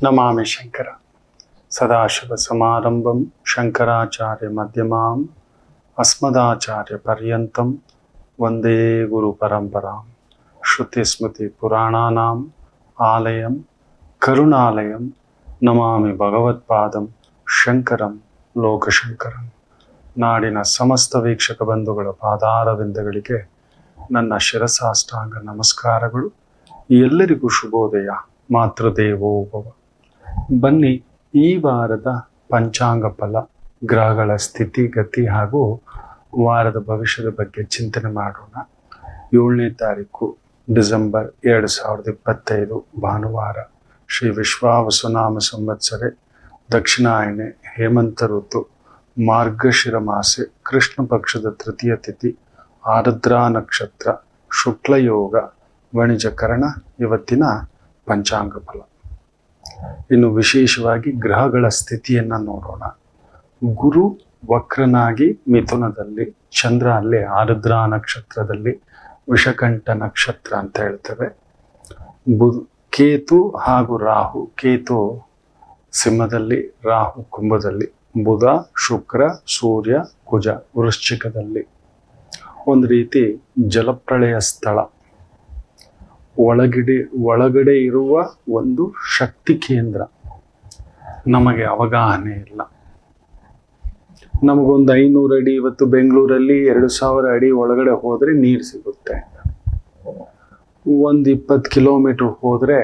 ನಮಾಮಿ ಶಂಕರ ಸದಾಶಿವ ಸಮಾರಂಭಂ ಶಂಕರಾಚಾರ್ಯ ಮಧ್ಯಮಾಂ ಅಸ್ಮದಾಚಾರ್ಯ ಪರ್ಯಂತಂ ವಂದೇ ಗುರು ಪರಂಪರಾಂ ಶ್ರುತಿ ಸ್ಮೃತಿ ಪುರಾಣಾನಾಂ ಆಲಯಂ ಕರುಣಾಲಯಂ ನಮಾಮಿ ಭಗವತ್ಪಾದಂ ಶಂಕರಂ ಲೋಕಶಂಕರಂ. ನಾಡಿನ ಸಮಸ್ತ ವೀಕ್ಷಕ ಬಂಧುಗಳ ಪಾದಾರವಿಂದಗಳಿಗೆ ನನ್ನ ಶಿರಸಾಷ್ಟಾಂಗ ನಮಸ್ಕಾರಗಳು. ಎಲ್ಲರಿಗೂ ಶುಭೋದಯ. ಮಾತೃದೇವೋಭವ. ಬನ್ನಿ, ಈ ವಾರದ ಪಂಚಾಂಗ ಫಲ, ಗ್ರಹಗಳ ಸ್ಥಿತಿಗತಿ ಹಾಗೂ ವಾರದ ಭವಿಷ್ಯದ ಬಗ್ಗೆ ಚಿಂತನೆ ಮಾಡೋಣ. 7ನೇ ತಾರೀಕು ಡಿಸೆಂಬರ್ 2025 ಭಾನುವಾರ. ಶ್ರೀ ವಿಶ್ವಾವಸುನಾಮ ಸಂವತ್ಸರೆ, ದಕ್ಷಿಣಾಯಣೆ, ಹೇಮಂತ ಋತು, ಮಾರ್ಗಶಿರ ಮಾಸೆ, ಕೃಷ್ಣ ಪಕ್ಷದ ತೃತೀಯ ತಿಥಿ, ಆರ್ದ್ರಾ ನಕ್ಷತ್ರ, ಶುಕ್ಲಯೋಗ, ವಣಿಜಕರಣ ಇವತ್ತಿನ ಪಂಚಾಂಗ ಫಲ. ಇನ್ನು ವಿಶೇಷವಾಗಿ ಗ್ರಹಗಳ ಸ್ಥಿತಿಯನ್ನ ನೋಡೋಣ. ಗುರು ವಕ್ರನಾಗಿ ಮಿಥುನದಲ್ಲಿ, ಚಂದ್ರ ಅಲ್ಲಿ ಆರ್ದ್ರಾ ನಕ್ಷತ್ರದಲ್ಲಿ, ವಿಷಕಂಠ ನಕ್ಷತ್ರ ಅಂತ ಹೇಳ್ತೇವೆ. ಕೇತು ಹಾಗೂ ರಾಹು, ಕೇತು ಸಿಂಹದಲ್ಲಿ, ರಾಹು ಕುಂಭದಲ್ಲಿ, ಬುಧ, ಶುಕ್ರ, ಸೂರ್ಯ, ಕುಜ ವೃಶ್ಚಿಕದಲ್ಲಿ. ಒಂದು ರೀತಿ ಜಲಪ್ರಳಯ ಸ್ಥಳ, ಒಳಗಡೆ ಇರುವ ಒಂದು ಶಕ್ತಿ ಕೇಂದ್ರ. ನಮಗೆ ಅವಗಾಹನೆ ಇಲ್ಲ. ನಮಗೊಂದು 500 ಅಡಿ, ಇವತ್ತು ಬೆಂಗಳೂರಲ್ಲಿ 2000 ಅಡಿ ಒಳಗಡೆ ಹೋದ್ರೆ ನೀರು ಸಿಗುತ್ತೆ. ಒಂದು 20 ಕಿಲೋಮೀಟರ್ ಹೋದ್ರೆ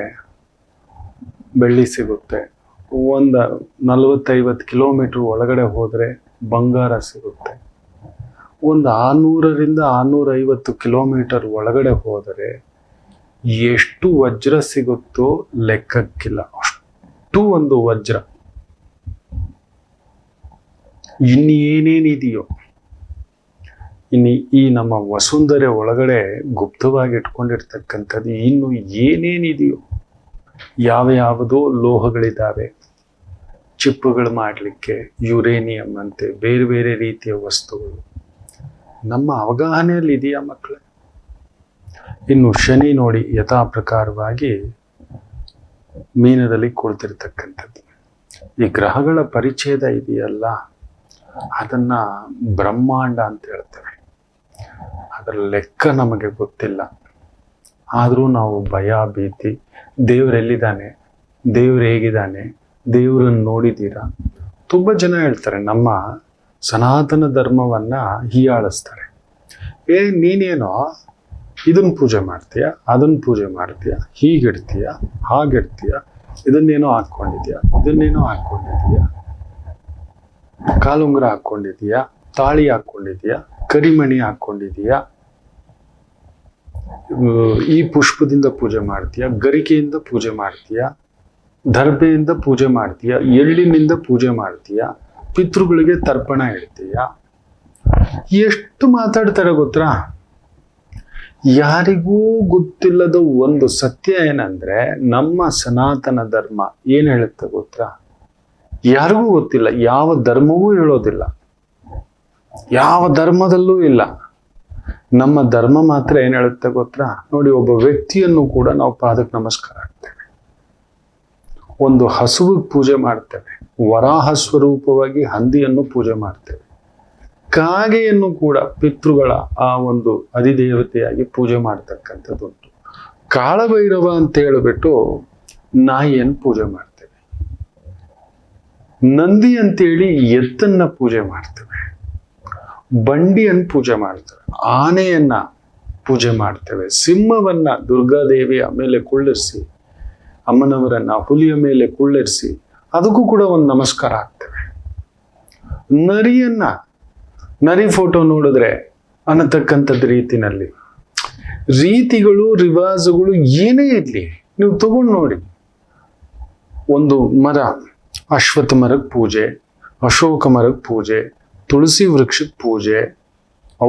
ಬೆಳ್ಳಿ ಸಿಗುತ್ತೆ. ಒಂದು 40-50 ಕಿಲೋಮೀಟರ್ ಒಳಗಡೆ ಹೋದ್ರೆ ಬಂಗಾರ ಸಿಗುತ್ತೆ. ಒಂದು 600ರಿಂದ 650 ಕಿಲೋಮೀಟರ್ ಒಳಗಡೆ ಹೋದರೆ ಎಷ್ಟು ವಜ್ರ ಸಿಗುತ್ತೋ ಲೆಕ್ಕಕ್ಕಿಲ್ಲ. ಅಷ್ಟು ಒಂದು ವಜ್ರ. ಇನ್ನೇನೇನಿದೆಯೋ, ಈ ನಮ್ಮ ವಸುಂಧರೆ ಒಳಗಡೆ ಗುಪ್ತವಾಗಿ ಇಟ್ಕೊಂಡಿರ್ತಕ್ಕಂಥದ್ದು ಇನ್ನು ಏನೇನಿದೆಯೋ, ಯಾವುದೋ ಲೋಹಗಳಿದ್ದಾವೆ, ಚಿಪ್ಪುಗಳು ಮಾಡಲಿಕ್ಕೆ, ಯುರೇನಿಯಂ ಅಂತೆ ಬೇರೆ ಬೇರೆ ರೀತಿಯ ವಸ್ತುಗಳು ನಮ್ಮ ಅವಗಾಹನೆಯಲ್ಲಿ ಇದೆಯಾ ಮಕ್ಕಳೇ? ಇನ್ನು ಶನಿ ನೋಡಿ, ಯಥಾ ಪ್ರಕಾರವಾಗಿ ಮೀನದಲ್ಲಿ ಕುಳಿತಿರ್ತಕ್ಕಂಥದ್ದು. ಈ ಗ್ರಹಗಳ ಪರಿಚ್ಛೇದ ಇದೆಯಲ್ಲ, ಅದನ್ನ ಬ್ರಹ್ಮಾಂಡ ಅಂತ ಹೇಳ್ತೇವೆ. ಅದರ ಲೆಕ್ಕ ನಮಗೆ ಗೊತ್ತಿಲ್ಲ. ಆದರೂ ನಾವು ಭಯ, ಭೀತಿ, ದೇವರೆಲ್ಲಿದ್ದಾನೆ, ದೇವ್ರು ಹೇಗಿದ್ದಾನೆ, ದೇವರನ್ನು ನೋಡಿದ್ದೀರಾ? ತುಂಬ ಜನ ಹೇಳ್ತಾರೆ, ನಮ್ಮ ಸನಾತನ ಧರ್ಮವನ್ನ ಹೀಯಾಳಿಸ್ತಾರೆ. ನೀನೇನೋ ಇದನ್ನ ಪೂಜೆ ಮಾಡ್ತೀಯ, ಅದನ್ನ ಪೂಜೆ ಮಾಡ್ತೀಯ, ಹೀಗಿಡ್ತೀಯ, ಹಾಗಿಡ್ತೀಯ, ಇದನ್ನೇನೋ ಹಾಕೊಂಡಿದ್ಯಾ, ಇದನ್ನೇನೋ ಹಾಕೊಂಡಿದೀಯ, ಕಾಲುಂಗುರ ಹಾಕೊಂಡಿದೀಯ, ತಾಳಿ ಹಾಕೊಂಡಿದೀಯ, ಕರಿಮಣಿ ಹಾಕೊಂಡಿದೀಯ, ಈ ಪುಷ್ಪದಿಂದ ಪೂಜೆ ಮಾಡ್ತೀಯ, ಗರಿಕೆಯಿಂದ ಪೂಜೆ ಮಾಡ್ತೀಯ, ದರ್ಬೆಯಿಂದ ಪೂಜೆ ಮಾಡ್ತೀಯ, ಎಳ್ಳಿನಿಂದ ಪೂಜೆ ಮಾಡ್ತೀಯ, ಪಿತೃಗಳಿಗೆ ತರ್ಪಣ ಇಡ್ತೀಯ. ಎಷ್ಟು ಮಾತಾಡ್ತಾರೆ ಗೊತ್ತಾ? ಯಾರಿಗೂ ಗೊತ್ತಿಲ್ಲದ ಒಂದು ಸತ್ಯ ಏನಂದ್ರೆ, ನಮ್ಮ ಸನಾತನ ಧರ್ಮ ಏನ್ ಹೇಳುತ್ತೆ ಗೊತ್ತಾ? ಯಾರಿಗೂ ಗೊತ್ತಿಲ್ಲ. ಯಾವ ಧರ್ಮವೂ ಹೇಳೋದಿಲ್ಲ, ಯಾವ ಧರ್ಮದಲ್ಲೂ ಇಲ್ಲ. ನಮ್ಮ ಧರ್ಮ ಮಾತ್ರ ಏನ್ ಹೇಳುತ್ತೆ ಗೊತ್ತಾ? ನೋಡಿ, ಒಬ್ಬ ವ್ಯಕ್ತಿಯನ್ನು ಕೂಡ ನಾವು ಪಾದಕ್ಕೆ ನಮಸ್ಕಾರ ಹಾಕ್ತೇವೆ, ಒಂದು ಹಸುವಿಗೆ ಪೂಜೆ ಮಾಡ್ತೇವೆ, ವರಾಹ ಸ್ವರೂಪವಾಗಿ ಹಂದಿಯನ್ನು ಪೂಜೆ ಮಾಡ್ತೇವೆ, ಕಾಗೆಯನ್ನು ಕೂಡ ಪಿತೃಗಳ ಆ ಒಂದು ಅಧಿದೇವತೆಯಾಗಿ ಪೂಜೆ ಮಾಡ್ತಕ್ಕಂಥದ್ದುಂಟು. ಕಾಳಭೈರವ ಅಂತ ಹೇಳಿಬಿಟ್ಟು ನಾಯಿಯನ್ನು ಪೂಜೆ ಮಾಡ್ತೇವೆ, ನಂದಿ ಅಂತೇಳಿ ಎತ್ತನ್ನ ಪೂಜೆ ಮಾಡ್ತೇವೆ, ಬಂಡಿಯನ್ನು ಪೂಜೆ ಮಾಡ್ತೇವೆ, ಆನೆಯನ್ನ ಪೂಜೆ ಮಾಡ್ತೇವೆ, ಸಿಂಹವನ್ನ ದುರ್ಗಾದೇವಿಯ ಮೇಲೆ ಕುಳ್ಳಿರಿಸಿ, ಅಮ್ಮನವರನ್ನ ಹುಲಿಯ ಮೇಲೆ ಕುಳ್ಳಿರಿಸಿ ಅದಕ್ಕೂ ಕೂಡ ಒಂದು ನಮಸ್ಕಾರ ಹಾಕ್ತೇವೆ. ನರಿ ಫೋಟೋ ನೋಡಿದ್ರೆ ಅನ್ನತಕ್ಕಂಥದ್ದು ರೀತಿನಲ್ಲಿ, ರೀತಿಗಳು, ರಿವಾಜುಗಳು ಏನೇ ಇರಲಿ ನೀವು ತಗೊಂಡು ನೋಡಿ. ಒಂದು ಮರ, ಅಶ್ವತ್ಥ ಮರಕ್ಕೆ ಪೂಜೆ, ಅಶೋಕ ಮರಕ್ಕೆ ಪೂಜೆ, ತುಳಸಿ ವೃಕ್ಷಕ್ಕೆ ಪೂಜೆ,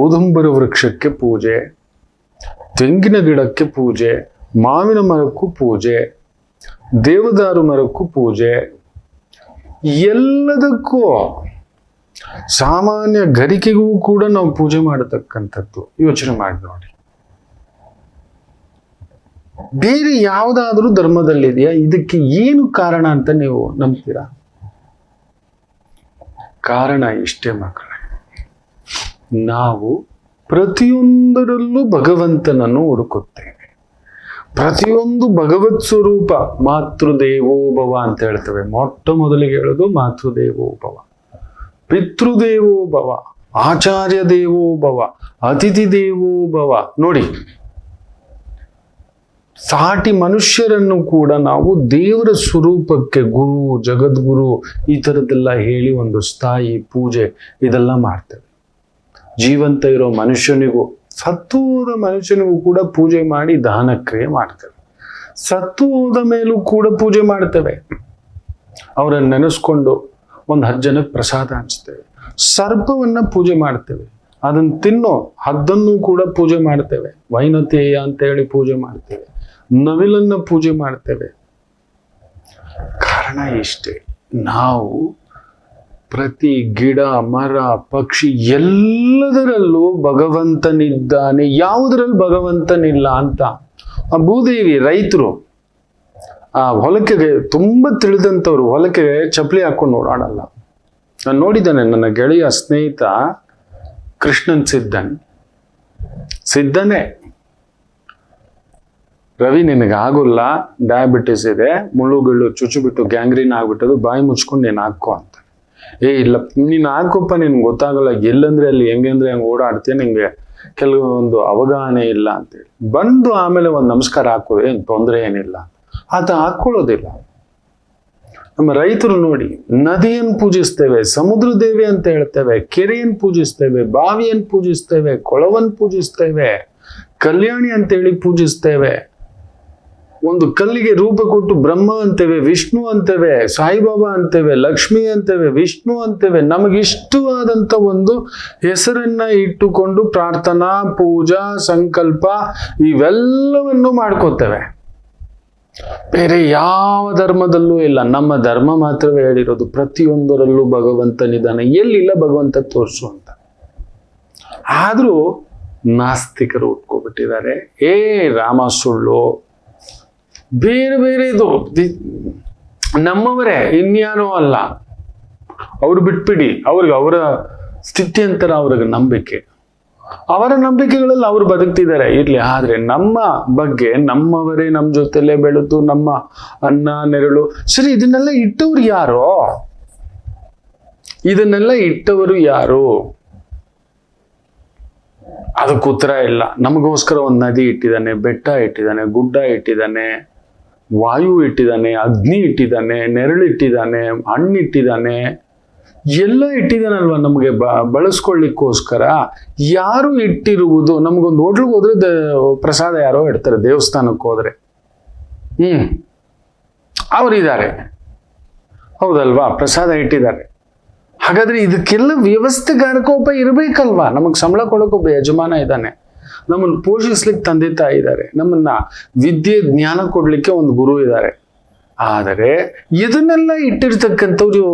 ಔದುಂಬರ ವೃಕ್ಷಕ್ಕೆ ಪೂಜೆ, ತೆಂಗಿನ ಗಿಡಕ್ಕೆ ಪೂಜೆ, ಮಾವಿನ ಮರಕ್ಕೂ ಪೂಜೆ, ದೇವದಾರು ಮರಕ್ಕೂ ಪೂಜೆ, ಎಲ್ಲದಕ್ಕೂ, ಸಾಮಾನ್ಯ ಗರಿಕೆಗೂ ಕೂಡ ನಾವು ಪೂಜೆ ಮಾಡತಕ್ಕಂಥದ್ದು. ಯೋಚನೆ ಮಾಡಿ ನೋಡಿ. ಬೇರೆ ಯಾವುದಾದ್ರೂ ಧರ್ಮದಲ್ಲಿದೆಯಾ? ಇದಕ್ಕೆ ಏನು ಕಾರಣ ಅಂತ ನೀವು ನಂಬ್ತೀರಾ? ಕಾರಣ ಇಷ್ಟೇ ಮಕ್ಕಳೇ, ನಾವು ಪ್ರತಿಯೊಂದರಲ್ಲೂ ಭಗವಂತನನ್ನು ಹುಡುಕುತ್ತೇವೆ. ಪ್ರತಿಯೊಂದು ಭಗವತ್ ಸ್ವರೂಪ. ಮಾತೃದೇವೋಭವ ಅಂತ ಹೇಳ್ತೇವೆ. ಮೊಟ್ಟ ಮೊದಲಿಗೆ ಹೇಳೋದು ಮಾತೃದೇವೋಭವ, ಪಿತೃದೇವೋಭವ, ಆಚಾರ್ಯ ದೇವೋಭವ, ಅತಿಥಿ ದೇವೋಭವ. ನೋಡಿ, ಸಾಟಿ ಮನುಷ್ಯರನ್ನು ಕೂಡ ನಾವು ದೇವರ ಸ್ವರೂಪಕ್ಕೆ ಗುರು, ಜಗದ್ಗುರು ಈ ಥರದ್ದೆಲ್ಲ ಹೇಳಿ ಒಂದು ಸ್ಥಾಯಿ ಪೂಜೆ ಇದೆಲ್ಲ ಮಾಡ್ತೇವೆ. ಜೀವಂತ ಇರೋ ಮನುಷ್ಯನಿಗೂ ಸತ್ತು ಹೋದ ಮನುಷ್ಯನಿಗೂ ಕೂಡ ಪೂಜೆ ಮಾಡಿ ದಾನ ಕ್ರಿಯೆ ಮಾಡ್ತೇವೆ. ಸತ್ತು ಹೋದ ಮೇಲೂ ಕೂಡ ಪೂಜೆ ಮಾಡ್ತೇವೆ. ಅವರನ್ನು ನೆನೆಸ್ಕೊಂಡು ಒಂದು 10 ಜನಕ್ಕೆ ಪ್ರಸಾದ ಹಂಚ್ತೇವೆ. ಸರ್ಪವನ್ನ ಪೂಜೆ ಮಾಡ್ತೇವೆ. ಅದನ್ನು ತಿನ್ನೋ ಹದ್ದನ್ನು ಕೂಡ ಪೂಜೆ ಮಾಡ್ತೇವೆ. ವೈನತೇಯ ಅಂತ ಹೇಳಿ ಪೂಜೆ ಮಾಡ್ತೇವೆ. ನವಿಲನ್ನ ಪೂಜೆ ಮಾಡ್ತೇವೆ. ಕಾರಣ ಇಷ್ಟೇ, ನಾವು ಪ್ರತಿ ಗಿಡ, ಮರ, ಪಕ್ಷಿ ಎಲ್ಲದರಲ್ಲೂ ಭಗವಂತನಿದ್ದಾನೆ, ಯಾವುದರಲ್ಲಿ ಭಗವಂತನಿಲ್ಲ ಅಂತ. ಆ ಭೂದೇವಿ ರೈತರು ಆ ಹೊಲಕ್ಕೆ ತುಂಬಾ ತಿಳಿದಂಥವ್ರು ಹೊಲಕ್ಕೆ ಚಪ್ಪಲಿ ಹಾಕೊಂಡು ಓಡಾಡಲ್ಲ. ನಾನು ನೋಡಿದ್ದೇನೆ, ನನ್ನ ಗೆಳೆಯ ಸ್ನೇಹಿತ ಕೃಷ್ಣನ್ ಸಿದ್ಧನೇ, ರವಿ ನಿನಗೆ ಆಗೋಲ್ಲ, ಡಯಾಬಿಟಿಸ್ ಇದೆ, ಮುಳ್ಳುಗಿಳ್ಳು ಚುಚ್ಚುಬಿಟ್ಟು ಗ್ಯಾಂಗ್ರೀನ್ ಆಗ್ಬಿಟ್ಟದು, ಬಾಯಿ ಮುಚ್ಕೊಂಡು ನೀನು ಹಾಕೋ ಅಂತ. ಇಲ್ಲ ನೀನು ಹಾಕೋಪ್ಪ, ನಿನ್ಗೆ ಗೊತ್ತಾಗಲ್ಲ, ಎಲ್ಲಂದ್ರೆ ಅಲ್ಲಿ ಹೆಂಗಂದ್ರೆ ಹಂಗೆ ಓಡಾಡ್ತೀಯ, ನಿಂಗೆ ಕೆಲವೊಂದು ಅವಗಾಹನೆ ಇಲ್ಲ ಅಂತೇಳಿ ಬಂದು ಆಮೇಲೆ ಒಂದು ನಮಸ್ಕಾರ ಹಾಕೋ, ಏನು ತೊಂದರೆ ಏನಿಲ್ಲ. ಆತ ಹಾಕೊಳ್ಳೋದಿಲ್ಲ. ನಮ್ಮ ರೈತರು ನೋಡಿ, ನದಿಯನ್ನು ಪೂಜಿಸ್ತೇವೆ, ಸಮುದ್ರ ದೇವಿ ಅಂತ ಹೇಳ್ತೇವೆ, ಕೆರೆಯನ್ನು ಪೂಜಿಸ್ತೇವೆ, ಬಾವಿಯನ್ನು ಪೂಜಿಸ್ತೇವೆ, ಕೊಳವನ್ನು ಪೂಜಿಸ್ತೇವೆ, ಕಲ್ಯಾಣಿ ಅಂತೇಳಿ ಪೂಜಿಸ್ತೇವೆ. ಒಂದು ಕಲ್ಲಿಗೆ ರೂಪ ಕೊಟ್ಟು ಬ್ರಹ್ಮ ಅಂತೇವೆ, ವಿಷ್ಣು ಅಂತೇವೆ, ಸಾಯಿಬಾಬಾ ಅಂತೇವೆ, ಲಕ್ಷ್ಮಿ ಅಂತೇವೆ, ವಿಷ್ಣು ಅಂತೇವೆ. ನಮಗಿಷ್ಟವಾದಂಥ ಒಂದು ಹೆಸರನ್ನ ಇಟ್ಟುಕೊಂಡು ಪ್ರಾರ್ಥನಾ, ಪೂಜಾ, ಸಂಕಲ್ಪ ಇವೆಲ್ಲವನ್ನು ಮಾಡ್ಕೋತೇವೆ. ಬೇರೆ ಯಾವ ಧರ್ಮದಲ್ಲೂ ಇಲ್ಲ. ನಮ್ಮ ಧರ್ಮ ಮಾತ್ರವೇ ಹೇಳಿರೋದು ಪ್ರತಿಯೊಂದರಲ್ಲೂ ಭಗವಂತನಿದ್ದಾನೆ, ಎಲ್ಲಿಲ್ಲ ಭಗವಂತ ತೋರಿಸು ಅಂತ. ಆದ್ರೂ ನಾಸ್ತಿಕರು ಉಟ್ಕೊಬಿಟ್ಟಿದ್ದಾರೆ. ರಾಮ ಸುಳ್ಳು, ಬೇರೆ ಬೇರೆ ಇದು ನಮ್ಮವರೇ, ಇನ್ಯಾರೋ ಅಲ್ಲ, ಅವ್ರು ಬಿಟ್ಬಿಡಿ. ಅವ್ರಿಗೆ ಅವರ ಸ್ಥಿತಿ ಅಂತರ, ಅವ್ರಿಗೆ ನಂಬಿಕೆ, ಅವರ ನಂಬಿಕೆಗಳಲ್ಲಿ ಅವ್ರು ಬದುಕ್ತಿದ್ದಾರೆ, ಇರ್ಲಿ. ಆದ್ರೆ ನಮ್ಮ ಬಗ್ಗೆ ನಮ್ಮವರೇ ನಮ್ಮ ಜೊತೆಲೇ ಬೆಳೆದು ನಮ್ಮ ಅನ್ನ ನೆರಳು ಸರಿ ಇದನ್ನೆಲ್ಲ ಇಟ್ಟವ್ರು ಯಾರೋ? ಇದನ್ನೆಲ್ಲ ಇಟ್ಟವರು ಯಾರು? ಅದಕ್ಕೆ ಉತ್ತರ ಇಲ್ಲ. ನಮಗೋಸ್ಕರ ಒಂದು ನದಿ ಇಟ್ಟಿದ್ದಾನೆ, ಬೆಟ್ಟ ಇಟ್ಟಿದ್ದಾನೆ, ಗುಡ್ಡ ಇಟ್ಟಿದ್ದಾನೆ, ವಾಯು ಇಟ್ಟಿದ್ದಾನೆ, ಅಗ್ನಿ ಇಟ್ಟಿದ್ದಾನೆ, ನೆರಳಿಟ್ಟಿದ್ದಾನೆ, ಹಣ್ಣಿಟ್ಟಿದ್ದಾನೆ, ಎಲ್ಲ ಇಟ್ಟಿದ್ದಾನಲ್ವ ನಮಗೆ ಬಳಸ್ಕೊಳ್ಳಿಕ್ಕೋಸ್ಕರ. ಯಾರು ಇಟ್ಟಿರುವುದು? ನಮಗೊಂದು ಹೋಟ್ಲಿಗೆ ಹೋದ್ರೆ ಪ್ರಸಾದ ಯಾರೋ ಇಡ್ತಾರೆ, ದೇವಸ್ಥಾನಕ್ಕೆ ಹೋದ್ರೆ ಅವರಿದ್ದಾರೆ, ಹೌದಲ್ವಾ? ಪ್ರಸಾದ ಇಟ್ಟಿದ್ದಾರೆ. ಹಾಗಾದ್ರೆ ಇದಕ್ಕೆಲ್ಲ ವ್ಯವಸ್ಥೆಗಾರಕೊಬ್ಬ ಇರಬೇಕಲ್ವಾ? ನಮಗೆ ಸಂಬಳ ಕೊಡೋಕೊಬ್ಬ ಯಜಮಾನ ಇದ್ದಾನೆ, ನಮ್ಮನ್ನು ಪೋಷಿಸ್ಲಿಕ್ಕೆ ತಂದೆ ತಾಯಿ ಇದ್ದಾರೆ, ನಮ್ಮನ್ನ ವಿದ್ಯೆ ಜ್ಞಾನ ಕೊಡ್ಲಿಕ್ಕೆ ಒಂದು ಗುರು ಇದ್ದಾರೆ. ಆದರೆ ಇದನ್ನೆಲ್ಲ ಇಟ್ಟಿರ್ತಕ್ಕಂಥವ್ರು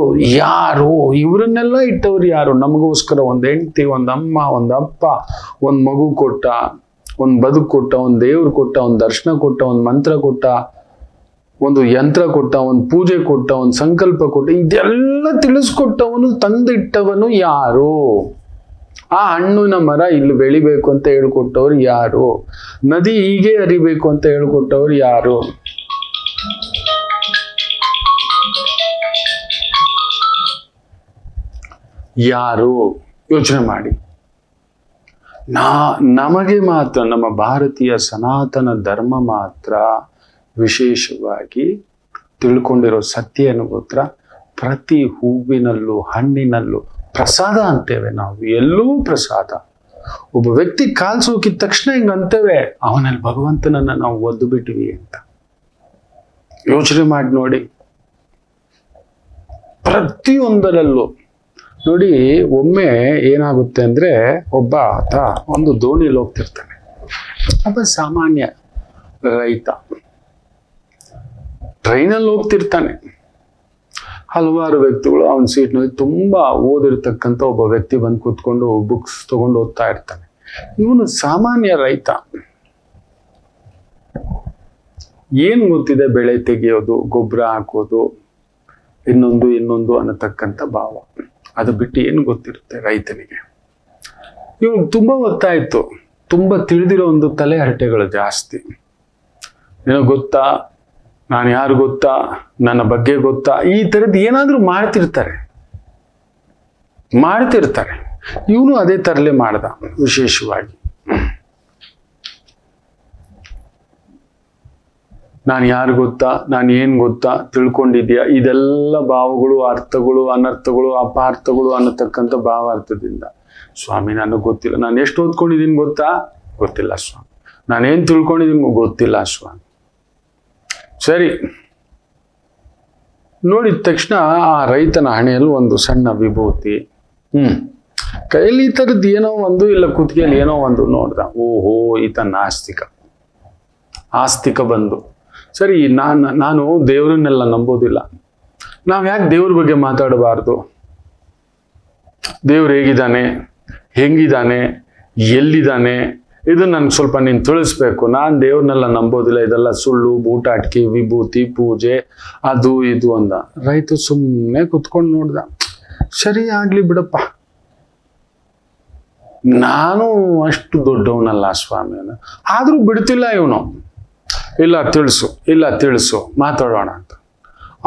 ಯಾರು? ಇವರನ್ನೆಲ್ಲ ಇಟ್ಟವ್ರು ಯಾರು? ನಮಗೋಸ್ಕರ ಒಂದು ಹೆಂಡತಿ, ಒಂದು ಅಮ್ಮ, ಒಂದು ಅಪ್ಪ, ಒಂದು ಮಗು ಕೊಟ್ಟ, ಒಂದು ಬದುಕು ಕೊಟ್ಟ, ಒಂದು ದೇವ್ರು ಕೊಟ್ಟ, ಒಂದು ದರ್ಶನ ಕೊಟ್ಟ, ಒಂದು ಮಂತ್ರ ಕೊಟ್ಟ, ಒಂದು ಯಂತ್ರ ಕೊಟ್ಟ, ಒಂದು ಪೂಜೆ ಕೊಟ್ಟ, ಒಂದು ಸಂಕಲ್ಪ ಕೊಟ್ಟ. ಇದೆಲ್ಲ ತಿಳಿಸ್ಕೊಟ್ಟವನು, ತಂದಿಟ್ಟವನು ಯಾರು? ಆ ಹಣ್ಣಿನ ಮರ ಇಲ್ಲಿ ಬೆಳಿಬೇಕು ಅಂತ ಹೇಳ್ಕೊಟ್ಟವ್ರು ಯಾರು? ನದಿ ಹೀಗೆ ಹರಿಬೇಕು ಅಂತ ಹೇಳ್ಕೊಟ್ಟವ್ರು ಯಾರು? ಯಾರು? ಯೋಚನೆ ಮಾಡಿ. ನಮಗೆ ಮಾತ್ರ, ನಮ್ಮ ಭಾರತೀಯ ಸನಾತನ ಧರ್ಮ ಮಾತ್ರ ವಿಶೇಷವಾಗಿ ತಿಳ್ಕೊಂಡಿರೋ ಸತ್ಯ ಏನು ಗೊತ್ತಾ? ಪ್ರತಿ ಹೂವಿನಲ್ಲೂ ಹಣ್ಣಿನಲ್ಲೂ ಪ್ರಸಾದ ಅಂತೇವೆ ನಾವು, ಎಲ್ಲೂ ಪ್ರಸಾದ. ಒಬ್ಬ ವ್ಯಕ್ತಿ ಕಾಲ್ ಸೋಕಿದ ತಕ್ಷಣ ಹಿಂಗ ಅಂತೇವೆ, ಅವನಲ್ಲಿ ಭಗವಂತನನ್ನ ನಾವು ಒದ್ದು ಬಿಟ್ವಿ ಅಂತ. ಯೋಚನೆ ಮಾಡಿ ನೋಡಿ. ಪ್ರತಿಯೊಂದರಲ್ಲೂ ನೋಡಿ. ಒಮ್ಮೆ ಏನಾಗುತ್ತೆ ಅಂದ್ರೆ, ಒಬ್ಬ ಆತ ಒಂದು ದೋಣಿಯಲ್ಲಿ ಹೋಗ್ತಿರ್ತಾನೆ. ಒಬ್ಬ ಸಾಮಾನ್ಯ ರೈತ ಟ್ರೈನಲ್ಲಿ ಹೋಗ್ತಿರ್ತಾನೆ. ಹಲವಾರು ವ್ಯಕ್ತಿಗಳು ಅವನ ಸೀಟ್ನಲ್ಲಿ ತುಂಬಾ ಓದಿರ್ತಕ್ಕಂಥ ಒಬ್ಬ ವ್ಯಕ್ತಿ ಬಂದು ಕೂತ್ಕೊಂಡು ಬುಕ್ಸ್ ತಗೊಂಡು ಓದ್ತಾ ಇರ್ತಾನೆ. ಇವನು ಸಾಮಾನ್ಯ ರೈತ. ಏನು ಗೊತ್ತಿದೆ? ಬೆಳೆ ತೆಗೆಯೋದು, ಗೊಬ್ಬರ ಹಾಕೋದು, ಇನ್ನೊಂದು ಅನ್ನತಕ್ಕಂಥ ಭಾವ. ಅದು ಬಿಟ್ಟು ಏನು ಗೊತ್ತಿರುತ್ತೆ ರೈತನಿಗೆ? ಇವಾಗ ತುಂಬ ಗೊತ್ತಾಯ್ತು, ತುಂಬ ತಿಳಿದಿರೋ ಒಂದು ತಲೆ ಹರಟೆಗಳು ಜಾಸ್ತಿ. ಏನೋ ಗೊತ್ತಾ, ನಾನು ಯಾರು ಗೊತ್ತಾ, ನನ್ನ ಬಗ್ಗೆ ಗೊತ್ತಾ, ಈ ಥರದ್ದು ಏನಾದರೂ ಮಾಡ್ತಿರ್ತಾರೆ. ಇವನು ಅದೇ ತರಲೆ ಮಾಡ್ದ ವಿಶೇಷವಾಗಿ. ನಾನು ಯಾರು ಗೊತ್ತಾ, ನಾನು ಏನು ಗೊತ್ತಾ, ತಿಳ್ಕೊಂಡಿದ್ಯಾ? ಇದೆಲ್ಲ ಭಾವಗಳು, ಅರ್ಥಗಳು, ಅನರ್ಥಗಳು, ಅಪಾರ್ಥಗಳು ಅನ್ನತಕ್ಕಂಥ ಭಾವಾರ್ಥದಿಂದ. ಸ್ವಾಮಿ ನನಗೆ ಗೊತ್ತಿಲ್ಲ, ನಾನು ಎಷ್ಟು ಓದ್ಕೊಂಡಿದ್ದೀನಿ ಗೊತ್ತಾ? ಗೊತ್ತಿಲ್ಲ ಸ್ವಾಮಿ. ನಾನೇನು ತಿಳ್ಕೊಂಡಿದ್ದೀನಿ ಗೊತ್ತಿಲ್ಲ ಸ್ವಾಮಿ. ಸರಿ, ನೋಡಿದ ತಕ್ಷಣ ಆ ರೈತನ ಹಣೆಯಲ್ಲಿ ಒಂದು ಸಣ್ಣ ವಿಭೂತಿ, ಕೈಯಲ್ಲಿ ಈ ಥರದ್ದು ಏನೋ ಒಂದು, ಇಲ್ಲ ಕುತ್ತಿಗೆಯಲ್ಲಿ ಏನೋ ಒಂದು ನೋಡ್ದ. ಓಹೋ, ಈತ ಆಸ್ತಿಕ ಬಂದು. ಸರಿ, ನಾನು ದೇವರನ್ನೆಲ್ಲ ನಂಬೋದಿಲ್ಲ. ನಾವು ಯಾಕೆ ದೇವ್ರ ಬಗ್ಗೆ ಮಾತಾಡಬಾರ್ದು? ದೇವ್ರು ಹೇಗಿದ್ದಾನೆ, ಹೆಂಗಿದ್ದಾನೆ, ಎಲ್ಲಿದ್ದಾನೆ, ಇದು ನನಗೆ ಸ್ವಲ್ಪ ನೀನು ತಿಳಿಸ್ಬೇಕು. ನಾನು ದೇವ್ರನ್ನೆಲ್ಲ ನಂಬೋದಿಲ್ಲ, ಇದೆಲ್ಲ ಸುಳ್ಳು, ಬೂಟಾಟಿಕೆ, ವಿಭೂತಿ, ಪೂಜೆ, ಅದು ಇದು ಅಂದ. ರೈತ ಸುಮ್ಮನೆ ಕುತ್ಕೊಂಡು ನೋಡ್ದ. ಸರಿ, ಆಗ್ಲಿ ಬಿಡಪ್ಪ, ನಾನು ಅಷ್ಟು ದೊಡ್ಡವನಲ್ಲ ಸ್ವಾಮಿ. ಆದರೂ ಬಿಡ್ತಿಲ್ಲ ಇವನು. ಇಲ್ಲ ತಿಳಿಸು ಮಾತಾಡೋಣ ಅಂತ.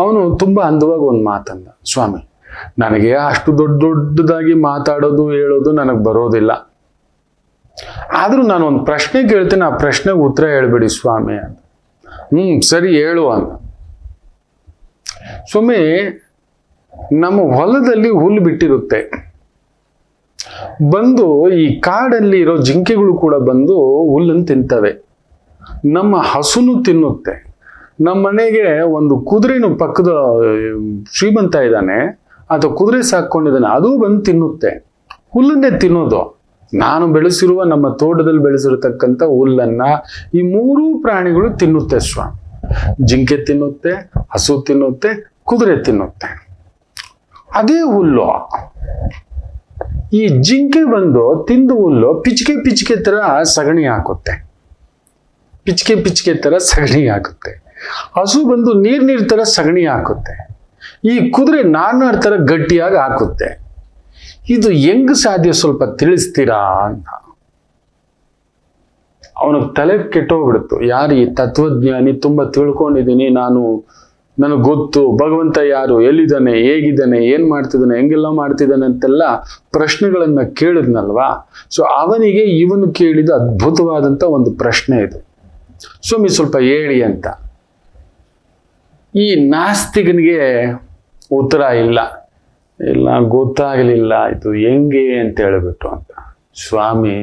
ಅವನು ತುಂಬ ಅಂದವಾಗಿ ಒಂದು ಮಾತಂದ. ಸ್ವಾಮಿ, ನನಗೆ ಅಷ್ಟು ದೊಡ್ಡದಾಗಿ ಮಾತಾಡೋದು ಹೇಳೋದು ನನಗೆ ಬರೋದಿಲ್ಲ. ಆದರೂ ನಾನು ಒಂದು ಪ್ರಶ್ನೆ ಕೇಳ್ತೇನೆ, ಆ ಪ್ರಶ್ನೆಗೆ ಉತ್ತರ ಹೇಳ್ಬೇಡಿ ಸ್ವಾಮಿ ಅಂತ. ಸರಿ ಹೇಳು ಅಂದ. ಸ್ವಾಮಿ, ನಮ್ಮ ಹೊಲದಲ್ಲಿ ಹುಲ್ಲು ಬಿಟ್ಟಿರುತ್ತೆ, ಬಂದು ಈ ಕಾಡಲ್ಲಿ ಇರೋ ಜಿಂಕೆಗಳು ಕೂಡ ಬಂದು ಹುಲ್ಲನ್ನು ತಿಂತವೆ. ನಮ್ಮ ಹಸುನು ತಿನ್ನುತ್ತೆ. ನಮ್ಮ ಮನೆಗೆ ಒಂದು ಕುದುರೆನು ಪಕ್ಕದ ಶ್ರೀಮಂತ ಇದ್ದಾನೆ, ಅಥವಾ ಕುದುರೆ ಸಾಕೊಂಡಿದ್ದಾನೆ, ಅದು ಬಂದು ತಿನ್ನುತ್ತೆ. ಹುಲ್ಲನ್ನೇ ತಿನ್ನೋದು. ನಾನು ಬೆಳೆಸಿರುವ, ನಮ್ಮ ತೋಟದಲ್ಲಿ ಬೆಳೆಸಿರತಕ್ಕಂಥ ಹುಲ್ಲನ್ನ ಈ ಮೂರೂ ಪ್ರಾಣಿಗಳು ತಿನ್ನುತ್ತೆ ಸ್ವಾಮಿ. ಜಿಂಕೆ ತಿನ್ನುತ್ತೆ, ಹಸು ತಿನ್ನುತ್ತೆ, ಕುದುರೆ ತಿನ್ನುತ್ತೆ. ಅದೇ ಹುಲ್ಲು ಈ ಜಿಂಕೆ ಬಂದು ತಿಂದು ಹುಲ್ಲು ಪಿಚ್ಕೆ ತರ ಸಗಣಿ ಹಾಕುತ್ತೆ. ಪಿಚ್ಕೆ ತರ ಸಗಣಿ ಹಾಕುತ್ತೆ. ಹಸು ಬಂದು ನೀರ್ ತರ ಸಗಣಿ ಹಾಕುತ್ತೆ. ಈ ಕುದುರೆ ನಾರ್ನಾರ್ ತರ ಗಟ್ಟಿಯಾಗಿ ಹಾಕುತ್ತೆ. ಇದು ಹೆಂಗ್ ಸಾಧ್ಯ, ಸ್ವಲ್ಪ ತಿಳಿಸ್ತೀರಾ ಅಂತ. ಅವನಿಗೆ ತಲೆ ಕೆಟ್ಟೋಗ್ಬಿಡ್ತು. ಯಾರು ಈ ತತ್ವಜ್ಞಾನಿ, ತುಂಬಾ ತಿಳ್ಕೊಂಡಿದ್ದೀನಿ ನಾನು, ನನಗೆ ಗೊತ್ತು ಭಗವಂತ ಯಾರು, ಎಲ್ಲಿದ್ದಾನೆ, ಹೇಗಿದ್ದಾನೆ, ಏನ್ ಮಾಡ್ತಿದ್ದಾನೆ, ಹೆಂಗೆಲ್ಲ ಮಾಡ್ತಿದ್ದಾನೆ ಅಂತೆಲ್ಲ ಪ್ರಶ್ನೆಗಳನ್ನ ಕೇಳಿದ್ನಲ್ವಾ. ಸೊ ಅವನಿಗೆ ಇವನು ಕೇಳಿದ ಅದ್ಭುತವಾದಂತ ಒಂದು ಪ್ರಶ್ನೆ ಇದು. ಸ್ವಾಮಿ ಸ್ವಲ್ಪ ಹೇಳಿ ಅಂತ. ಈ ನಾಸ್ತಿಕನಿಗೆ ಉತ್ತರ ಇಲ್ಲ ಗೊತ್ತಾಗಲಿಲ್ಲ, ಇದು ಹೆಂಗೆ ಅಂತ ಹೇಳ್ಬಿಟ್ಟು ಅಂತ. ಸ್ವಾಮಿ,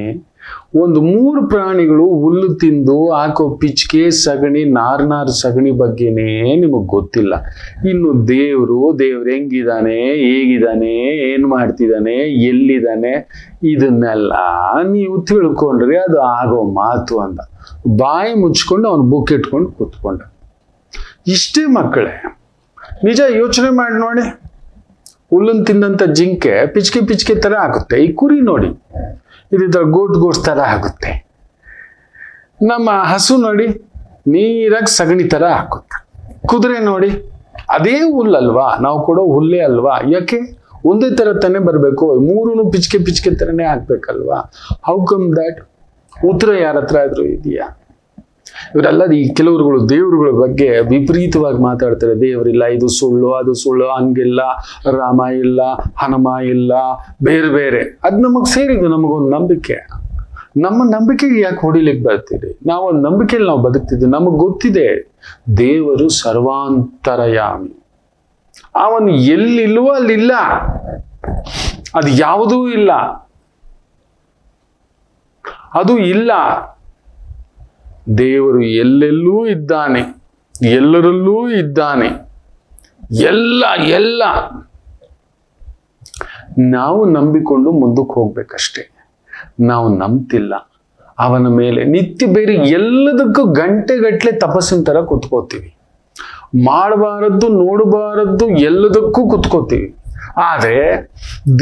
ಒಂದು 3 ಪ್ರಾಣಿಗಳು ಹುಲ್ಲು ತಿಂದು ಹಾಕೋ ಪಿಚ್ಕೆ ಸಗಣಿ, ನಾರ್ ಸಗಣಿ ಬಗ್ಗೆನೇ ನಿಮಗೆ ಗೊತ್ತಿಲ್ಲ. ಇನ್ನು ದೇವ್ರು ಹೆಂಗಿದ್ದಾನೆ, ಹೇಗಿದ್ದಾನೆ, ಏನ್ ಮಾಡ್ತಿದ್ದಾನೆ, ಎಲ್ಲಿದ್ದಾನೆ, ಇದನ್ನೆಲ್ಲ ನೀವು ತಿಳ್ಕೊಂಡ್ರೆ ಅದು ಆಗೋ ಮಾತು ಅಂತ ಬಾಯಿ ಮುಚ್ಕೊಂಡು ಅವನು ಬುಕ್ ಇಟ್ಕೊಂಡು ಕೂತ್ಕೊಂಡ. ಇಷ್ಟೇ ಮಕ್ಕಳೇ, ನಿಜ ಯೋಚನೆ ಮಾಡಿ ನೋಡಿ. ಹುಲ್ಲನ್ನು ತಿಂದಂತ ಜಿಂಕೆ ಪಿಚ್ಕೆ ತರ ಆಗುತ್ತೆ. ಈ ಕುರಿ ನೋಡಿ, ಇದು ಗೋಟ್ ತರ ಆಗುತ್ತೆ. ನಮ್ಮ ಹಸು ನೋಡಿ ನೀರಾಗಿ ಸಗಣಿ ತರ ಹಾಕುತ್ತೆ. ಕುದುರೆ ನೋಡಿ ಅದೇ ಹುಲ್ಲಲ್ವಾ, ನಾವು ಕೊಡೋ ಹುಲ್ಲೇ ಅಲ್ವಾ, ಯಾಕೆ ಒಂದೇ ತರ ತಾನೇ ಬರಬೇಕು, 3 ಪಿಚ್ಕೆ ತರನೇ ಹಾಕ್ಬೇಕಲ್ವಾ. How come that? ಉತ್ತರ ಯಾರ ಹತ್ರ ಆದ್ರೂ ಇದೆಯಾ? ಇವರೆಲ್ಲ ಈ ಕೆಲವರುಗಳು ದೇವರುಗಳ ಬಗ್ಗೆ ವಿಪರೀತವಾಗಿ ಮಾತಾಡ್ತಾರೆ. ದೇವರಿಲ್ಲ, ಇದು ಸುಳ್ಳು, ಅದು ಸುಳ್ಳು, ಹಂಗಿಲ್ಲ, ರಾಮ ಇಲ್ಲ, ಹನುಮ ಇಲ್ಲ, ಬೇರೆ. ಅದು ನಮಗ್ ಸೇರಿದ್ದು, ನಮಗೊಂದು ನಂಬಿಕೆ. ನಮ್ಮ ನಂಬಿಕೆಗೆ ಯಾಕೆ ಹೊಡಿಲಿಕ್ಕೆ ಬರ್ತೀರಿ? ನಾವೊಂದು ನಂಬಿಕೆಯಲ್ಲಿ ನಾವು ಬದುಕ್ತಿದ್ವಿ. ನಮಗ್ ಗೊತ್ತಿದೆ ದೇವರು ಸರ್ವಾಂತರಯಾಮಿ. ಅವನು ಎಲ್ಲಿಲ್ವೋ ಅಲ್ಲಿಲ್ಲ, ಅದು ಯಾವುದೂ ಇಲ್ಲ, ಅದು ಇಲ್ಲ. ದೇವರು ಎಲ್ಲೆಲ್ಲೂ ಇದ್ದಾನೆ, ಎಲ್ಲರಲ್ಲೂ ಇದ್ದಾನೆ, ಎಲ್ಲ ನಾವು ನಂಬಿಕೊಂಡು ಮುಂದಕ್ಕೆ ಹೋಗ್ಬೇಕಷ್ಟೇ. ನಾವು ನಂಬ್ತಿಲ್ಲ ಅವನ ಮೇಲೆ. ನಿತ್ಯ ಬೇರೆ ಎಲ್ಲದಕ್ಕೂ ಗಂಟೆಗಟ್ಟಲೆ ತಪಸ್ಸಿನ ತರ ಕುತ್ಕೋತೀವಿ. ಮಾಡಬಾರದ್ದು, ನೋಡಬಾರದ್ದು, ಎಲ್ಲದಕ್ಕೂ ಕುತ್ಕೋತೀವಿ. ಆದರೆ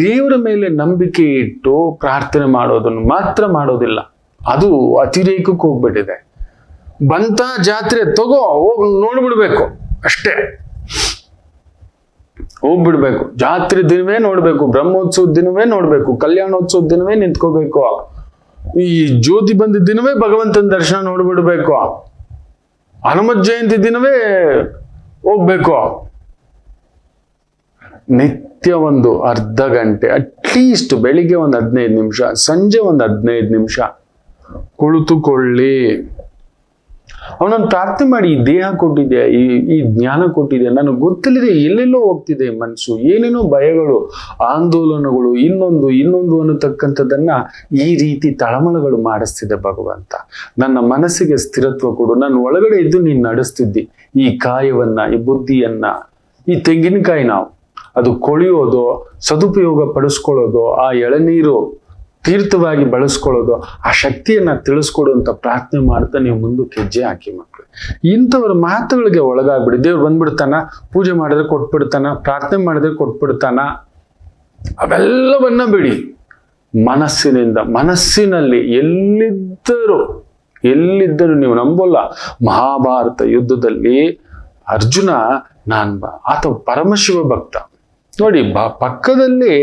ದೇವರ ಮೇಲೆ ನಂಬಿಕೆ ಇಟ್ಟು ಪ್ರಾರ್ಥನೆ ಮಾಡೋದನ್ನು ಮಾತ್ರ ಮಾಡೋದಿಲ್ಲ. ಅದು ಅತಿರೇಕಕ್ಕೆ ಹೋಗ್ಬಿಟ್ಟಿದೆ. ಬಂತ ಜಾತ್ರೆ ತಗೋ ಹೋಗಿ ನೋಡ್ಬಿಡ್ಬೇಕು ಅಷ್ಟೇ, ಹೋಗ್ಬಿಡ್ಬೇಕು. ಜಾತ್ರೆ ದಿನವೇ ನೋಡ್ಬೇಕು, ಬ್ರಹ್ಮೋತ್ಸವದ ದಿನವೇ ನೋಡ್ಬೇಕು, ಕಲ್ಯಾಣೋತ್ಸವದ ದಿನವೇ ನಿಂತ್ಕೋಬೇಕು, ಈ ಜ್ಯೋತಿ ಬಂದ ದಿನವೇ ಭಗವಂತನ ದರ್ಶನ ನೋಡ್ಬಿಡ್ಬೇಕು, ಹನುಮತ್ ಜಯಂತಿ ದಿನವೇ ಹೋಗ್ಬೇಕು. ನಿತ್ಯ ಒಂದು ಅರ್ಧ ಗಂಟೆ ಅಟ್ಲೀಸ್ಟ್ ಬೆಳಿಗ್ಗೆ ಒಂದು 15 ನಿಮಿಷ, ಸಂಜೆ ಒಂದು 15 ನಿಮಿಷ ಕುಳಿತುಕೊಳ್ಳಿ. ಅವನನ್ನು ಪ್ರಾರ್ಥನೆ ಮಾಡಿ, ಈ ದೇಹ ಕೊಟ್ಟಿದೆ, ಈ ಜ್ಞಾನ ಕೊಟ್ಟಿದೆ, ನನಗೆ ಗೊತ್ತಿಲ್ಲದೆ ಎಲ್ಲೆಲ್ಲೋ ಹೋಗ್ತಿದೆ ಮನಸ್ಸು, ಏನೇನೋ ಭಯಗಳು, ಆಂದೋಲನಗಳು, ಇನ್ನೊಂದು ಅನ್ನತಕ್ಕಂಥದ್ದನ್ನ ಈ ರೀತಿ ತಳಮಳಗಳು ಮಾಡಿಸ್ತಿದೆ ಭಗವಂತ. ನನ್ನ ಮನಸ್ಸಿಗೆ ಸ್ಥಿರತ್ವ ಕೊಡು, ನನ್ನ ಒಳಗಡೆ ಇದ್ದು ನೀನು ನಡೆಸ್ತಿದ್ದಿ ಈ ಕಾಯವನ್ನ, ಈ ಬುದ್ಧಿಯನ್ನ. ಈ ತೆಂಗಿನಕಾಯಿ ನಾವು ಅದು ಕೊಳೆಯೋದು, ಸದುಪಯೋಗ ಪಡಿಸ್ಕೊಳ್ಳೋದು, ಆ ಎಳನೀರು ತೀರ್ಥವಾಗಿ ಬಳಸ್ಕೊಳ್ಳೋದು, ಆ ಶಕ್ತಿಯನ್ನ ತಿಳಿಸ್ಕೊಡುವಂತ ಪ್ರಾರ್ಥನೆ ಮಾಡ್ತಾ ನೀವು ಮುಂದಕ್ಕೆ ಹೆಜ್ಜೆ ಹಾಕಿ ಮಕ್ಕಳು. ಇಂಥವ್ರ ಮಾತುಗಳಿಗೆ ಒಳಗಾಗ್ಬಿಡಿ. ದೇವ್ರು ಬಂದ್ಬಿಡ್ತಾನ, ಪೂಜೆ ಮಾಡಿದ್ರೆ ಕೊಟ್ಬಿಡ್ತಾನ, ಪ್ರಾರ್ಥನೆ ಮಾಡಿದ್ರೆ ಕೊಟ್ಬಿಡ್ತಾನ, ಅವೆಲ್ಲವನ್ನ ಬಿಡಿ. ಮನಸ್ಸಿನಲ್ಲಿ ಎಲ್ಲಿದ್ದರೂ ನೀವು ನಂಬೋಲ್ಲ. ಮಹಾಭಾರತ ಯುದ್ಧದಲ್ಲಿ ಅರ್ಜುನ ಆತ ಪರಮಶಿವ ಭಕ್ತ ನೋಡಿ, ಪಕ್ಕದಲ್ಲಿ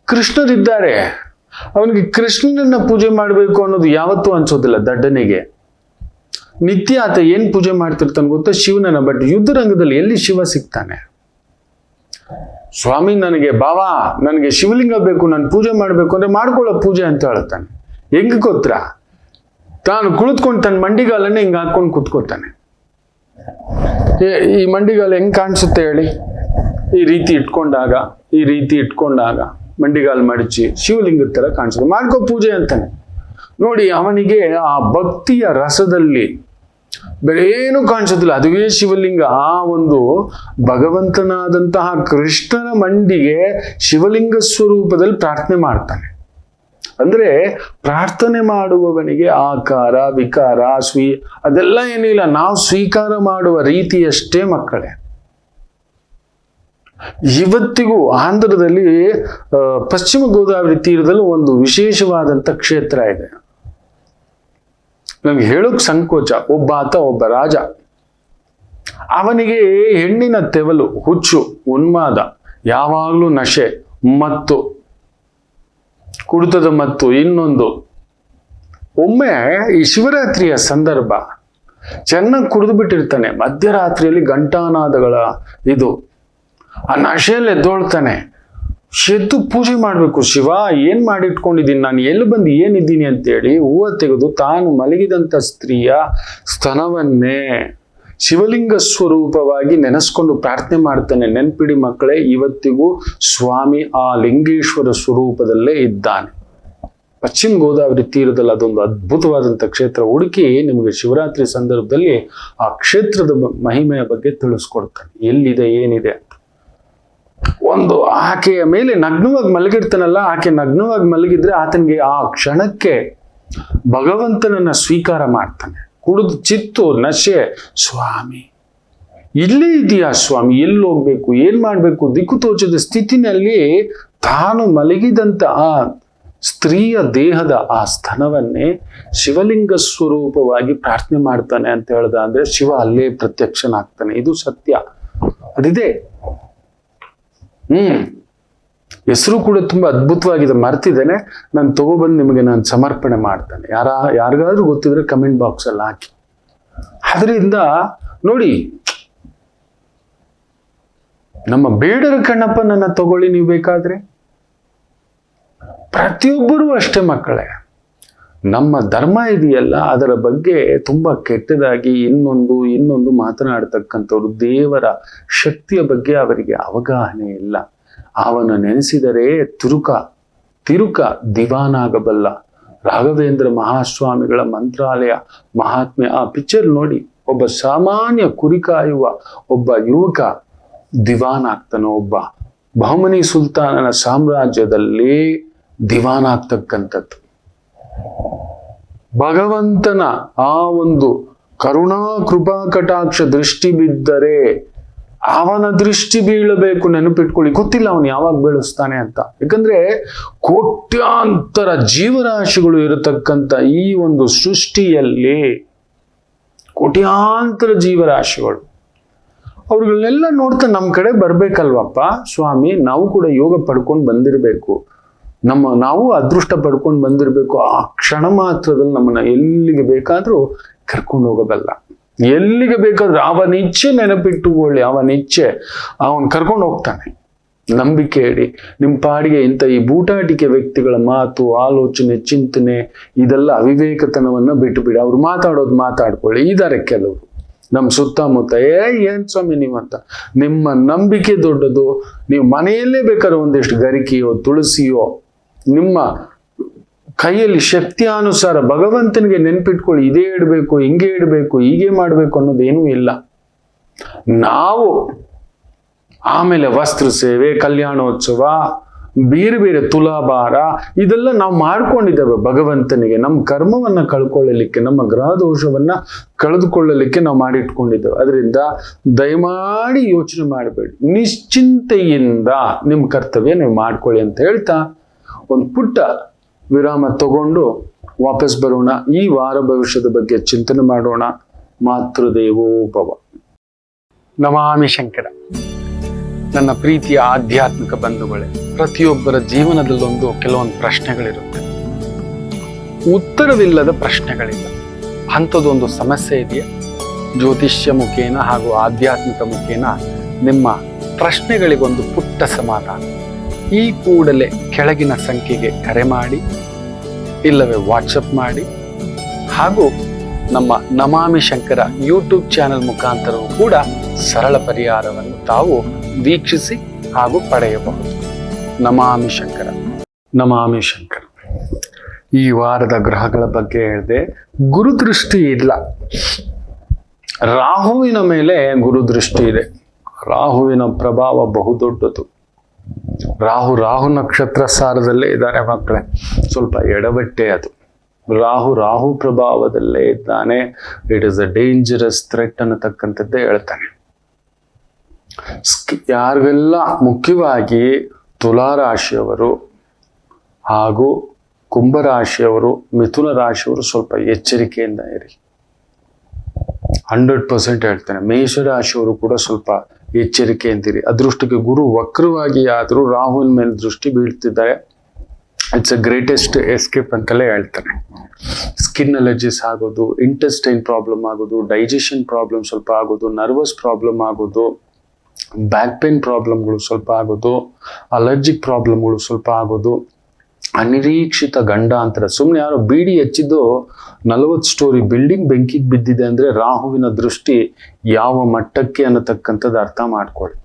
ಕೃಷ್ಣರಿದ್ದಾರೆ. ಅವನಿಗೆ ಕೃಷ್ಣನನ್ನ ಪೂಜೆ ಮಾಡಬೇಕು ಅನ್ನೋದು ಯಾವತ್ತೂ ಅನ್ಸೋದಿಲ್ಲ ದಡ್ಡನಿಗೆ. ನಿತ್ಯ ಆತ ಏನ್ ಪೂಜೆ ಮಾಡ್ತಿರ್ತಾನೆ ಗೊತ್ತಾ? ಶಿವನನ್ನ. ಬಟ್ ಯುದ್ಧ ರಂಗದಲ್ಲಿ ಎಲ್ಲಿ ಶಿವ ಸಿಗ್ತಾನೆ? ಸ್ವಾಮಿ ನನಗೆ ಶಿವಲಿಂಗ ಬೇಕು, ನಾನು ಪೂಜೆ ಮಾಡ್ಬೇಕು ಅಂದ್ರೆ ಮಾಡ್ಕೊಳ್ಳೋ ಪೂಜೆ ಅಂತ ಹೇಳ್ತಾನೆ. ಹೆಂಗ್ ಗೊತ್ತಾ? ತಾನು ಕುಳಿತುಕೊಂಡು ತನ್ನ ಮಂಡಿಗಾಲನ್ನೇ ಹಿಂಗ್ ಹಾಕೊಂಡು ಕುತ್ಕೋತಾನೆ. ಈ ಮಂಡಿಗಾಲ ಹೆಂಗ್ ಕಾಣಿಸುತ್ತೆ ಹೇಳಿ? ಈ ರೀತಿ ಇಟ್ಕೊಂಡಾಗ ಮಂಡಿಗಾಲ್ ಮಡಚಿ ಶಿವಲಿಂಗದ ತರ ಕಾಣಿಸುತ್ತೆ. ಮಾಡ್ಕೋ ಪೂಜೆ ಅಂತಾನೆ. ನೋಡಿ, ಅವನಿಗೆ ಆ ಭಕ್ತಿಯ ರಸದಲ್ಲಿ ಬೇರೆ ಏನು ಕಾಣಿಸೋದಿಲ್ಲ, ಅದುವೇ ಶಿವಲಿಂಗ. ಆ ಒಂದು ಭಗವಂತನಾದಂತಹ ಕೃಷ್ಣನ ಮಂಡಿಗೆ ಶಿವಲಿಂಗ ಸ್ವರೂಪದಲ್ಲಿ ಪ್ರಾರ್ಥನೆ ಮಾಡ್ತಾನೆ. ಅಂದ್ರೆ ಪ್ರಾರ್ಥನೆ ಮಾಡುವವನಿಗೆ ಆಕಾರ, ವಿಕಾರ, ಅದೆಲ್ಲ ಏನಿಲ್ಲ, ನಾವು ಸ್ವೀಕಾರ ಮಾಡುವ ರೀತಿಯಷ್ಟೇ ಮಕ್ಕಳೇ. ಇವತ್ತಿಗೂ ಆಂಧ್ರದಲ್ಲಿ ಪಶ್ಚಿಮ ಗೋದಾವರಿ ತೀರದಲ್ಲಿ ಒಂದು ವಿಶೇಷವಾದಂತ ಕ್ಷೇತ್ರ ಇದೆ. ನಮ್ಗೆ ಹೇಳೋಕ್ ಸಂಕೋಚ. ಒಬ್ಬ ರಾಜ, ಅವನಿಗೆ ಹೆಣ್ಣಿನ ತೆವಲು, ಹುಚ್ಚು, ಉನ್ಮಾದ, ಯಾವಾಗ್ಲೂ ನಶೆ, ಮತ್ತು ಕುಡಿತದ ಮತ್ತು ಇನ್ನೊಂದು. ಒಮ್ಮೆ ಈ ಶಿವರಾತ್ರಿಯ ಸಂದರ್ಭ ಚೆನ್ನಾಗಿ ಕುಡಿದು ಬಿಟ್ಟಿರ್ತಾನೆ. ಮಧ್ಯರಾತ್ರಿಯಲ್ಲಿ ಗಂಟಾನಾದಗಳ ಆ ನಶೆಯಲ್ಲಿ ಎದ್ದೋಳ್ತಾನೆ. ಎದ್ದು ಪೂಜೆ ಮಾಡ್ಬೇಕು. ಶಿವ, ಏನ್ ಮಾಡಿಟ್ಕೊಂಡಿದ್ದೀನಿ ನಾನು, ಎಲ್ಲಿ ಬಂದು ಏನಿದ್ದೀನಿ ಅಂತೇಳಿ ಹೂವು ತೆಗೆದು ತಾನು ಮಲಗಿದಂತ ಸ್ತ್ರೀಯ ಸ್ತನವನ್ನೇ ಶಿವಲಿಂಗ ಸ್ವರೂಪವಾಗಿ ನೆನೆಸ್ಕೊಂಡು ಪ್ರಾರ್ಥನೆ ಮಾಡ್ತಾನೆ. ನೆನ್ಪಿಡಿ ಮಕ್ಕಳೇ, ಇವತ್ತಿಗೂ ಸ್ವಾಮಿ ಆ ಲಿಂಗೇಶ್ವರ ಸ್ವರೂಪದಲ್ಲೇ ಇದ್ದಾನೆ. ಪಶ್ಚಿಮ ಗೋದಾವರಿ ತೀರದಲ್ಲಿ ಅದೊಂದು ಅದ್ಭುತವಾದಂಥ ಕ್ಷೇತ್ರ. ಹುಡುಕಿ ನಿಮಗೆ ಶಿವರಾತ್ರಿ ಸಂದರ್ಭದಲ್ಲಿ ಆ ಕ್ಷೇತ್ರದ ಮಹಿಮೆಯ ಬಗ್ಗೆ ತಿಳಿಸ್ಕೊಡ್ತಾನೆ, ಎಲ್ಲಿದೆ ಏನಿದೆ ಅಂತ. ಒಂದು ಆಕೆಯ ಮೇಲೆ ನಗ್ನವಾಗಿ ಮಲಗಿರ್ತಾನಲ್ಲ, ಆಕೆ ನಗ್ನವಾಗಿ ಮಲಗಿದ್ರೆ ಆತನಿಗೆ ಆ ಕ್ಷಣಕ್ಕೆ ಭಗವಂತನನ್ನ ಸ್ವೀಕಾರ ಮಾಡ್ತಾನೆ. ಕುಡಿದು ಚಿತ್ತು, ನಶೆ, ಸ್ವಾಮಿ ಇಲ್ಲೇ ಇದೆಯಾ ಸ್ವಾಮಿ, ಎಲ್ಲಿ ಹೋಗ್ಬೇಕು, ಏನ್ ಮಾಡ್ಬೇಕು, ದಿಕ್ಕು ತೋಚದ ಸ್ಥಿತಿನಲ್ಲಿ ತಾನು ಮಲಗಿದಂತ ಆ ಸ್ತ್ರೀಯ ದೇಹದ ಆ ಸ್ತನವನ್ನೇ ಶಿವಲಿಂಗ ಸ್ವರೂಪವಾಗಿ ಪ್ರಾರ್ಥನೆ ಮಾಡ್ತಾನೆ ಅಂತ ಹೇಳ್ದ ಅಂದ್ರೆ ಶಿವ ಅಲ್ಲೇ ಪ್ರತ್ಯಕ್ಷನಾಗ್ತಾನೆ. ಇದು ಸತ್ಯ, ಅದಿದೆ. ಹೆಸರು ಕೂಡ ತುಂಬಾ ಅದ್ಭುತವಾಗಿದೆ, ಮರ್ತಿದ್ದೇನೆ. ನಾನು ತಗೊಬಂದು ನಿಮಗೆ ನಾನು ಸಮರ್ಪಣೆ ಮಾಡ್ತೇನೆ. ಯಾರಿಗಾದ್ರೂ ಗೊತ್ತಿದ್ರೆ ಕಮೆಂಟ್ ಬಾಕ್ಸ್ ಅಲ್ಲಿ ಹಾಕಿ. ಅದರಿಂದ ನೋಡಿ, ನಮ್ಮ ಬೇಡರ ಕಣ್ಣಪ್ಪನನ್ನ ತಗೊಳ್ಳಿ ನೀವು ಬೇಕಾದ್ರೆ. ಪ್ರತಿಯೊಬ್ಬರೂ ಅಷ್ಟೇ ಮಕ್ಕಳೇ. ನಮ್ಮ ಧರ್ಮ ಇದೆಯಲ್ಲ, ಅದರ ಬಗ್ಗೆ ತುಂಬಾ ಕೆಟ್ಟದಾಗಿ ಇನ್ನೊಂದು ಮಾತನಾಡ್ತಕ್ಕಂಥವ್ರು. ದೇವರ ಶಕ್ತಿಯ ಬಗ್ಗೆ ಅವರಿಗೆ ಅವಗಾಹನೆ ಇಲ್ಲ. ಅವನ ನೆನೆಸಿದರೆ ತಿರುಕ ದಿವಾನಾಗಬಲ್ಲ. ರಾಘವೇಂದ್ರ ಮಹಾಸ್ವಾಮಿಗಳ ಮಂತ್ರಾಲಯ ಮಹಾತ್ಮೆ. ಆ ಪಿಕ್ಚರ್ ನೋಡಿ, ಒಬ್ಬ ಸಾಮಾನ್ಯ ಕುರಿ ಕಾಯುವ ಒಬ್ಬ ಯುವಕ ದಿವಾನ್ ಆಗ್ತಾನೆ. ಒಬ್ಬ ಬಹುಮನಿ ಸುಲ್ತಾನನ ಸಾಮ್ರಾಜ್ಯದಲ್ಲಿ ದಿವಾನ್ ಆಗ್ತಕ್ಕಂಥದ್ದು. ಭಗವಂತನ ಆ ಒಂದು ಕರುಣಾ ಕೃಪಾ ಕಟಾಕ್ಷ ದೃಷ್ಟಿ ಬಿದ್ದರೆ ಅವನ ದೃಷ್ಟಿ ಬೀಳಬೇಕು. ನೆನಪಿಟ್ಕೊಳ್ಳಿ, ಗೊತ್ತಿಲ್ಲ ಅವನು ಯಾವಾಗ ಬೀಳಿಸ್ತಾನೆ ಅಂತ. ಯಾಕಂದ್ರೆ ಕೋಟ್ಯಾಂತರ ಜೀವರಾಶಿಗಳು ಇರತಕ್ಕಂಥ ಈ ಒಂದು ಸೃಷ್ಟಿಯಲ್ಲಿ ಕೋಟ್ಯಾಂತರ ಜೀವರಾಶಿಗಳು. ಅವ್ರುಗಳನ್ನೆಲ್ಲ ನೋಡ್ತಾ ನಮ್ಮ ಕಡೆ ಬರ್ಬೇಕಲ್ವಪ್ಪ ಸ್ವಾಮಿ, ನಾವು ಕೂಡ ಯೋಗ ಪಡ್ಕೊಂಡು ಬಂದಿರಬೇಕು, ನಾವು ಅದೃಷ್ಟ ಪಡ್ಕೊಂಡು ಬಂದಿರಬೇಕು. ಆ ಕ್ಷಣ ಮಾತ್ರದಲ್ಲಿ ನಮ್ಮನ್ನ ಎಲ್ಲಿಗೆ ಬೇಕಾದ್ರೂ ಕರ್ಕೊಂಡು ಹೋಗಬಲ್ಲ. ಎಲ್ಲಿಗೆ ಬೇಕಾದ್ರೂ ಅವನ ಇಚ್ಛೆ ನೆನಪಿಟ್ಟುಕೊಳ್ಳಿ, ಅವನ ಇಚ್ಛೆ ಅವನ್ ಕರ್ಕೊಂಡು ಹೋಗ್ತಾನೆ. ನಂಬಿಕೆ ಇಡಿ. ನಿಮ್ಮ ಪಾಡಿಗೆ ಇಂಥ ಈ ಬೂಟಾಟಿಕೆ ವ್ಯಕ್ತಿಗಳ ಮಾತು, ಆಲೋಚನೆ, ಚಿಂತನೆ ಇದೆಲ್ಲ ಅವಿವೇಕತನವನ್ನ ಬಿಟ್ಟು ಬಿಡಿ. ಅವ್ರು ಮಾತಾಡೋದು ಮಾತಾಡ್ಕೊಳ್ಳಿ. ಇದಾರೆ ಕೆಲವರು ನಮ್ಮ ಸುತ್ತಮುತ್ತ, ಏನ್ ಸ್ವಾಮಿ ನೀವಂತ. ನಿಮ್ಮ ನಂಬಿಕೆ ದೊಡ್ಡದು. ನೀವು ಮನೆಯಲ್ಲೇ ಬೇಕಾದ್ರೆ ಒಂದಿಷ್ಟು ಗರಿಕೆಯೋ ತುಳಸಿಯೋ ನಿಮ್ಮ ಕೈಯಲ್ಲಿ ಶಕ್ತಿಯಾನುಸಾರ ಭಗವಂತನಿಗೆ ನೆನ್ಪಿಟ್ಕೊಳ್ಳಿ. ಇದೇ ಇಡಬೇಕು, ಹಿಂಗೆ ಇಡಬೇಕು, ಹೀಗೆ ಮಾಡ್ಬೇಕು ಅನ್ನೋದೇನೂ ಇಲ್ಲ. ನಾವು ಆಮೇಲೆ ವಸ್ತ್ರ ಸೇವೆ, ಕಲ್ಯಾಣೋತ್ಸವ, ಬೇರೆ ಬೇರೆ ತುಲಾಭಾರ ಇದೆಲ್ಲ ನಾವು ಮಾಡ್ಕೊಂಡಿದ್ದೇವೆ ಭಗವಂತನಿಗೆ. ನಮ್ಮ ಕರ್ಮವನ್ನ ಕಳ್ಕೊಳ್ಳಲಿಕ್ಕೆ, ನಮ್ಮ ಗ್ರಹ ದೋಷವನ್ನ ಕಳೆದುಕೊಳ್ಳಲಿಕ್ಕೆ ನಾವು ಮಾಡಿಟ್ಕೊಂಡಿದ್ದೇವೆ. ಅದರಿಂದ ದಯಮಾಡಿ ಯೋಚನೆ ಮಾಡಬೇಡಿ, ನಿಶ್ಚಿಂತೆಯಿಂದ ನಿಮ್ಮ ಕರ್ತವ್ಯ ನೀವು ಮಾಡ್ಕೊಳ್ಳಿ ಅಂತ ಹೇಳ್ತಾ ಒಂದು ಪುಟ್ಟ ವಿರಾಮ ತಗೊಂಡು ವಾಪಸ್ ಬರೋಣ. ಈ ವಾರ ಭವಿಷ್ಯದ ಬಗ್ಗೆ ಚಿಂತನೆ ಮಾಡೋಣ. ಮಾತೃದೇವೋ ಭವ. ನಮಾಮಿ ಶಂಕರ. ನನ್ನ ಪ್ರೀತಿಯ ಆಧ್ಯಾತ್ಮಿಕ ಬಂಧುಗಳೇ, ಪ್ರತಿಯೊಬ್ಬರ ಜೀವನದಲ್ಲೊಂದು ಕೆಲವೊಂದು ಪ್ರಶ್ನೆಗಳಿರುತ್ತೆ, ಉತ್ತರವಿಲ್ಲದ ಪ್ರಶ್ನೆಗಳಿಲ್ಲ. ಅಂಥದ್ದೊಂದು ಸಮಸ್ಯೆ ಇದೆಯಾ? ಜ್ಯೋತಿಷ್ಯ ಮುಖೇನ ಹಾಗೂ ಆಧ್ಯಾತ್ಮಿಕ ಮುಖೇನ ನಿಮ್ಮ ಪ್ರಶ್ನೆಗಳಿಗೊಂದು ಪುಟ್ಟ ಸಮಾಧಾನ. ಈ ಕೂಡಲೇ ಕೆಳಗಿನ ಸಂಖ್ಯೆಗೆ ಕರೆ ಮಾಡಿ, ಇಲ್ಲವೇ ವಾಟ್ಸಪ್ ಮಾಡಿ, ಹಾಗೂ ನಮ್ಮ ನಮಾಮಿ ಶಂಕರ ಯೂಟ್ಯೂಬ್ ಚಾನೆಲ್ ಮುಖಾಂತರವೂ ಕೂಡ ಸರಳ ಪರಿಹಾರವನ್ನು ತಾವು ವೀಕ್ಷಿಸಿ ಹಾಗೂ ಪಡೆಯಬಹುದು. ನಮಾಮಿ ಶಂಕರ. ನಮಾಮಿ ಶಂಕರ. ಈ ವಾರದ ಗ್ರಹಗಳ ಬಗ್ಗೆ ಹೇಳಿದೆ. ಗುರುದೃಷ್ಟಿ ಇಲ್ಲ. ರಾಹುವಿನ ಮೇಲೆ ಗುರುದೃಷ್ಟಿ ಇದೆ. ರಾಹುವಿನ ಪ್ರಭಾವ ಬಹುದೊಡ್ಡದು. ರಾಹು ನಕ್ಷತ್ರ ಸಾರದಲ್ಲೇ ಇದ್ದಾರೆ ಮಕ್ಕಳೇ. ಸ್ವಲ್ಪ ಎಡವಟ್ಟೆ ಅದು. ರಾಹು ಪ್ರಭಾವದಲ್ಲೇ ಇದ್ದಾನೆ. It is a dangerous threat ಅನ್ನತಕ್ಕಂಥದ್ದೇ ಹೇಳ್ತಾನೆ. ಯಾರಿಗೆಲ್ಲ ಮುಖ್ಯವಾಗಿ ತುಲಾರಾಶಿಯವರು ಹಾಗೂ ಕುಂಭರಾಶಿಯವರು, ಮಿಥುನ ರಾಶಿಯವರು ಸ್ವಲ್ಪ ಎಚ್ಚರಿಕೆಯಿಂದ ಇರಿ. 100% ಹೇಳ್ತಾನೆ. ಮೇಷರಾಶಿಯವರು ಕೂಡ ಸ್ವಲ್ಪ ಎಚ್ಚರಿಕೆಯಿಂದಿರಿ. ಅದೃಷ್ಟಕ್ಕೆ ಗುರು ವಕ್ರವಾಗಿ ಆದರೂ ರಾಹುವಿನ ಮೇಲೆ ದೃಷ್ಟಿ ಬೀಳ್ತಿದ್ದಾರೆ. ಇಟ್ಸ್ ಅ ಗ್ರೇಟೆಸ್ಟ್ ಎಸ್ಕೇಪ್ ಅಂತಲೇ ಹೇಳ್ತಾನೆ. ಸ್ಕಿನ್ ಅಲರ್ಜಿಸ್ ಆಗೋದು, ಇಂಟೆಸ್ಟೈನ್ ಪ್ರಾಬ್ಲಮ್ ಆಗೋದು, ಡೈಜೆಷನ್ ಪ್ರಾಬ್ಲಮ್ ಸ್ವಲ್ಪ ಆಗೋದು, ನರ್ವಸ್ ಪ್ರಾಬ್ಲಮ್ ಆಗೋದು, ಬ್ಯಾಕ್ ಪೇನ್ ಪ್ರಾಬ್ಲಮ್ಗಳು ಸ್ವಲ್ಪ ಆಗೋದು, ಅಲರ್ಜಿಕ್ ಪ್ರಾಬ್ಲಮ್ಗಳು ಸ್ವಲ್ಪ ಆಗೋದು, ಅನಿರೀಕ್ಷಿತ ಗಂಡಾಂತರ. ಸುಮ್ಮನೆ ಯಾರೋ ಬೀಡಿ ಹಚ್ಚಿದ್ದು 40 ಸ್ಟೋರಿ ಬಿಲ್ಡಿಂಗ್ ಬೆಂಕಿಗೆ ಬಿದ್ದಿದೆ ಅಂದ್ರೆ ರಾಹುವಿನ ದೃಷ್ಟಿ ಯಾವ ಮಟ್ಟಕ್ಕೆ ಅನ್ನತಕ್ಕಂಥದ್ದು ಅರ್ಥ ಮಾಡ್ಕೊಳ್ಳಿ.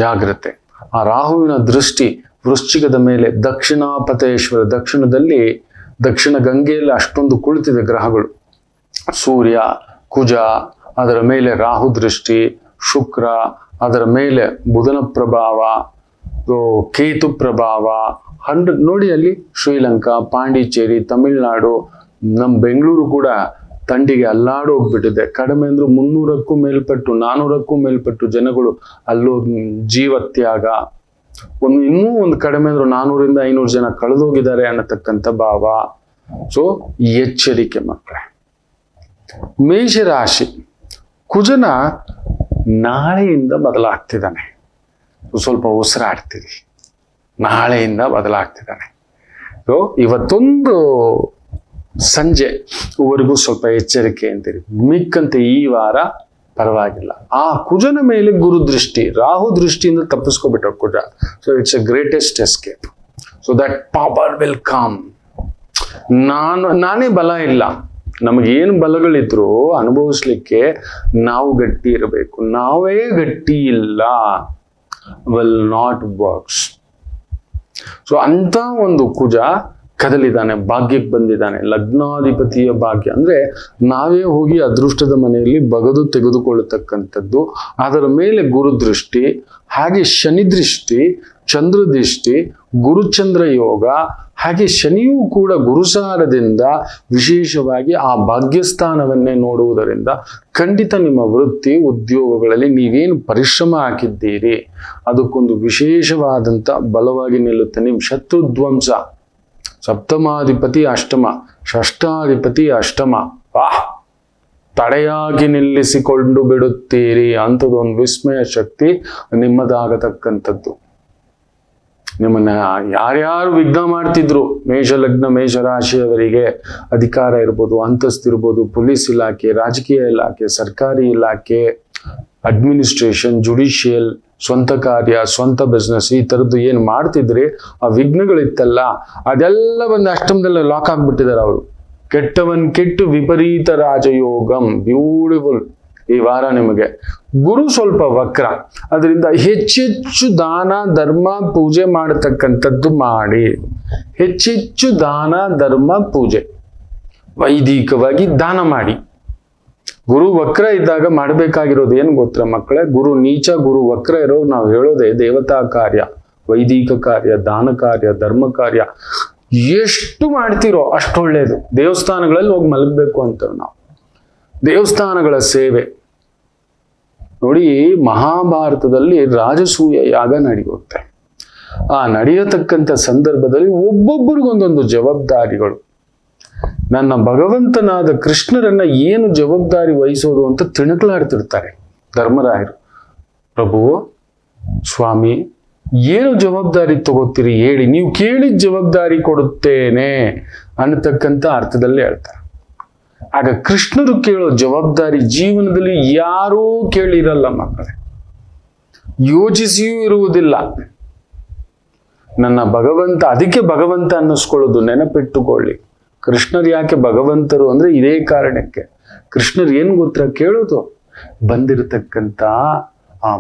ಜಾಗ್ರತೆ. ಆ ರಾಹುವಿನ ದೃಷ್ಟಿ ವೃಶ್ಚಿಕದ ಮೇಲೆ ದಕ್ಷಿಣಾಪತೇಶ್ವರ, ದಕ್ಷಿಣದಲ್ಲಿ ದಕ್ಷಿಣ ಗಂಗೆಯಲ್ಲಿ ಅಷ್ಟೊಂದು ಕುಳಿತಿದೆ ಗ್ರಹಗಳು. ಸೂರ್ಯ, ಕುಜ, ಅದರ ಮೇಲೆ ರಾಹು ದೃಷ್ಟಿ, ಶುಕ್ರ, ಅದರ ಮೇಲೆ ಬುಧನ ಪ್ರಭಾವ, ಕೇತು ಪ್ರಭಾವ. ನೋಡಿ ಅಲ್ಲಿ ಶ್ರೀಲಂಕಾ, ಪಾಂಡಿಚೇರಿ, ತಮಿಳುನಾಡು, ನಮ್ಮ ಬೆಂಗಳೂರು ಕೂಡ ಥಂಡಿಗೆ ಅಲ್ಲಾಡು ಹೋಗ್ಬಿಟ್ಟಿದೆ. ಕಡಿಮೆ ಅಂದ್ರೂ 300ಕ್ಕೂ ಮೇಲ್ಪಟ್ಟು 400ಕ್ಕೂ ಮೇಲ್ಪಟ್ಟು ಜನಗಳು ಅಲ್ಲೂ ಜೀವತ್ಯಾಗ. ಇನ್ನೂ ಒಂದು ಕಡಿಮೆ ಅಂದ್ರೂ 400ರಿಂದ 500 ಜನ ಕಳೆದೋಗಿದ್ದಾರೆ ಅನ್ನತಕ್ಕಂಥ ಭಾವ. ಸೊ ಎಚ್ಚರಿಕೆ ಮಕ್ಕಳೇ. ಮೇಷರಾಶಿ. ಕುಜನ ನಾಳೆಯಿಂದ ಬದಲಾಗ್ತಿದ್ದಾನೆ. ಸ್ವಲ್ಪ ಉಸಿರಾಡ್ತೀರಿ. ನಾಳೆಯಿಂದ ಬದಲಾಗ್ತಿದ್ದಾನೆ. ಸೊ ಇವತ್ತೊಂದು ಸಂಜೆವರೆಗೂ ಸ್ವಲ್ಪ ಎಚ್ಚರಿಕೆ ಅಂತೀರಿ. ಮಿಕ್ಕಂತೆ ಈ ವಾರ ಪರವಾಗಿಲ್ಲ. ಆ ಕುಜನ ಮೇಲೆ ಗುರು ದೃಷ್ಟಿ, ರಾಹು ದೃಷ್ಟಿಯಿಂದ ತಪ್ಪಿಸ್ಕೊಬಿಟ್ಟ Kuja. So it's a greatest escape. So that power will come. ನಾನೇ ಬಲ ಇಲ್ಲ. ನಮಗೇನು ಬಲಗಳಿದ್ರು ಅನುಭವಿಸ್ಲಿಕ್ಕೆ ನಾವು ಗಟ್ಟಿ ಇರಬೇಕು. ನಾವೇ ಗಟ್ಟಿ ಇಲ್ಲ, ವಿಲ್ ನಾಟ್ ವರ್ಕ್ಸ್. ಸೊ ಅಂತ ಒಂದು ಕುಜ ಕದಲಿದ್ದಾನೆ, ಭಾಗ್ಯಕ್ಕೆ ಬಂದಿದ್ದಾನೆ. ಲಗ್ನಾಧಿಪತಿಯ ಭಾಗ್ಯ ಅಂದ್ರೆ ನಾವೇ ಹೋಗಿ ಅದೃಷ್ಟದ ಮನೆಯಲ್ಲಿ ಬಗದು ತೆಗೆದುಕೊಳ್ಳತಕ್ಕಂಥದ್ದು. ಅದರ ಮೇಲೆ ಗುರುದೃಷ್ಟಿ, ಹಾಗೆ ಶನಿ ದೃಷ್ಟಿ, ಚಂದ್ರ ದೃಷ್ಟಿ, ಗುರುಚಂದ್ರ ಯೋಗ, ಹಾಗೆ ಶನಿಯೂ ಕೂಡ ಗುರುಸಾರದಿಂದ ವಿಶೇಷವಾಗಿ ಆ ಭಾಗ್ಯಸ್ಥಾನವನ್ನೇ ನೋಡುವುದರಿಂದ ಖಂಡಿತ ನಿಮ್ಮ ವೃತ್ತಿ ಉದ್ಯೋಗಗಳಲ್ಲಿ ನೀವೇನು ಪರಿಶ್ರಮ ಹಾಕಿದ್ದೀರಿ ಅದಕ್ಕೊಂದು ವಿಶೇಷವಾದಂಥ ಬಲವಾಗಿ ನಿಲ್ಲುತ್ತೆ. ನಿಮ್ಮ ಶತ್ರುಧ್ವಂಸ. ಸಪ್ತಮಾಧಿಪತಿ ಅಷ್ಟಮ, ಷಷ್ಠಾಧಿಪತಿ ಅಷ್ಟಮ. ವಾಹ್, ತಡೆಯಾಗಿ ನಿಲ್ಲಿಸಿಕೊಂಡು ಬಿಡುತ್ತೀರಿ. ಅಂಥದ್ದೊಂದು ವಿಸ್ಮಯ ಶಕ್ತಿ ನಿಮ್ಮದಾಗತಕ್ಕಂಥದ್ದು. ನಿಮ್ಮನ್ನ ಯಾರ್ಯಾರು ವಿಘ್ನ ಮಾಡ್ತಿದ್ರು, ಮೇಷಲಗ್ನ ಮೇಷರಾಶಿಯವರಿಗೆ ಅಧಿಕಾರ ಇರ್ಬೋದು, ಅಂತಸ್ತಿರ್ಬೋದು, ಪೊಲೀಸ್ ಇಲಾಖೆ, ರಾಜಕೀಯ ಇಲಾಖೆ, ಸರ್ಕಾರಿ ಇಲಾಖೆ, ಅಡ್ಮಿನಿಸ್ಟ್ರೇಷನ್, ಜುಡಿಷಿಯಲ್, ಸ್ವಂತ ಕಾರ್ಯ, ಸ್ವಂತ ಬಿಸ್ನೆಸ್, ಈ ಥರದ್ದು ಏನು ಮಾಡ್ತಿದ್ರಿ ಆ ವಿಘ್ನಗಳಿತ್ತಲ್ಲ ಅದೆಲ್ಲ ಬಂದು ಅಷ್ಟಮದಲ್ಲ ಲಾಕ್ ಆಗ್ಬಿಟ್ಟಿದ್ದಾರೆ ಅವರು. ಕೆಟ್ಟವನ್ ಕೆಟ್ಟು ವಿಪರೀತ ರಾಜಯೋಗಂ. ಬ್ಯೂಟಿಫುಲ್ ಈ ವಾರ ನಿಮಗೆ. ಗುರು ಸ್ವಲ್ಪ ವಕ್ರ, ಅದರಿಂದ ಹೆಚ್ಚೆಚ್ಚು ದಾನ ಧರ್ಮ ಪೂಜೆ ಮಾಡತಕ್ಕಂಥದ್ದು ಮಾಡಿ. ಹೆಚ್ಚೆಚ್ಚು ದಾನ ಧರ್ಮ ಪೂಜೆ ವೈದಿಕವಾಗಿ ದಾನ ಮಾಡಿ. ಗುರು ವಕ್ರ ಇದ್ದಾಗ ಮಾಡಬೇಕಾಗಿರೋದು ಏನು ಗೊತ್ತಾ ಮಕ್ಕಳೇ? ಗುರು ನೀಚ ಗುರು ವಕ್ರ ಇರೋ ನಾವು ಹೇಳೋದೇ ದೇವತಾ ಕಾರ್ಯ, ವೈದಿಕ ಕಾರ್ಯ, ದಾನ ಕಾರ್ಯ, ಧರ್ಮ ಕಾರ್ಯ ಎಷ್ಟು ಮಾಡ್ತಿರೋ ಅಷ್ಟು ಒಳ್ಳೇದು. ದೇವಸ್ಥಾನಗಳಲ್ಲಿ ಹೋಗಿ ಮಲಗಬೇಕು ಅಂತ ನಾವು. ದೇವಸ್ಥಾನಗಳ ಸೇವೆ ನೋಡಿ, ಮಹಾಭಾರತದಲ್ಲಿ ರಾಜಸೂಯ ಯಾಗ ನಡೆಯುತ್ತೆ. ಆ ನಡೆಯತಕ್ಕಂಥ ಸಂದರ್ಭದಲ್ಲಿ ಒಬ್ಬೊಬ್ಬರಿಗೊಂದೊಂದು ಜವಾಬ್ದಾರಿಗಳು. ನನ್ನ ಭಗವಂತನಾದ ಕೃಷ್ಣರನ್ನ ಏನು ಜವಾಬ್ದಾರಿ ವಹಿಸೋದು ಅಂತ ತಿಣಕಲಾಡ್ತಿರ್ತಾರೆ ಧರ್ಮರಾಯರು. ಪ್ರಭು ಸ್ವಾಮಿ ಏನು ಜವಾಬ್ದಾರಿ ತಗೋತೀರಿ ಹೇಳಿ, ನೀವು ಕೇಳಿದ ಜವಾಬ್ದಾರಿ ಕೊಡುತ್ತೇನೆ ಅನ್ನತಕ್ಕಂಥ ಅರ್ಥದಲ್ಲಿ ಹೇಳ್ತಾರೆ. ಆಗ ಕೃಷ್ಣರು ಕೇಳೋ ಜವಾಬ್ದಾರಿ ಜೀವನದಲ್ಲಿ ಯಾರೂ ಕೇಳಿರಲ್ಲ ಮಕ್ಕಳೇ, ಯೋಚಿಸಿಯೂ ಇರುವುದಿಲ್ಲ. ನನ್ನ ಭಗವಂತ, ಅದಕ್ಕೆ ಭಗವಂತ ಅನ್ನಿಸ್ಕೊಳ್ಳೋದು, ನೆನಪಿಟ್ಟುಕೊಳ್ಳಿ. ಕೃಷ್ಣರು ಯಾಕೆ ಭಗವಂತರು ಅಂದ್ರೆ ಇದೇ ಕಾರಣಕ್ಕೆ. ಕೃಷ್ಣರು ಏನ್ ಗೊತ್ತಾ ಕೇಳೋದು? ಬಂದಿರತಕ್ಕಂಥ ಆ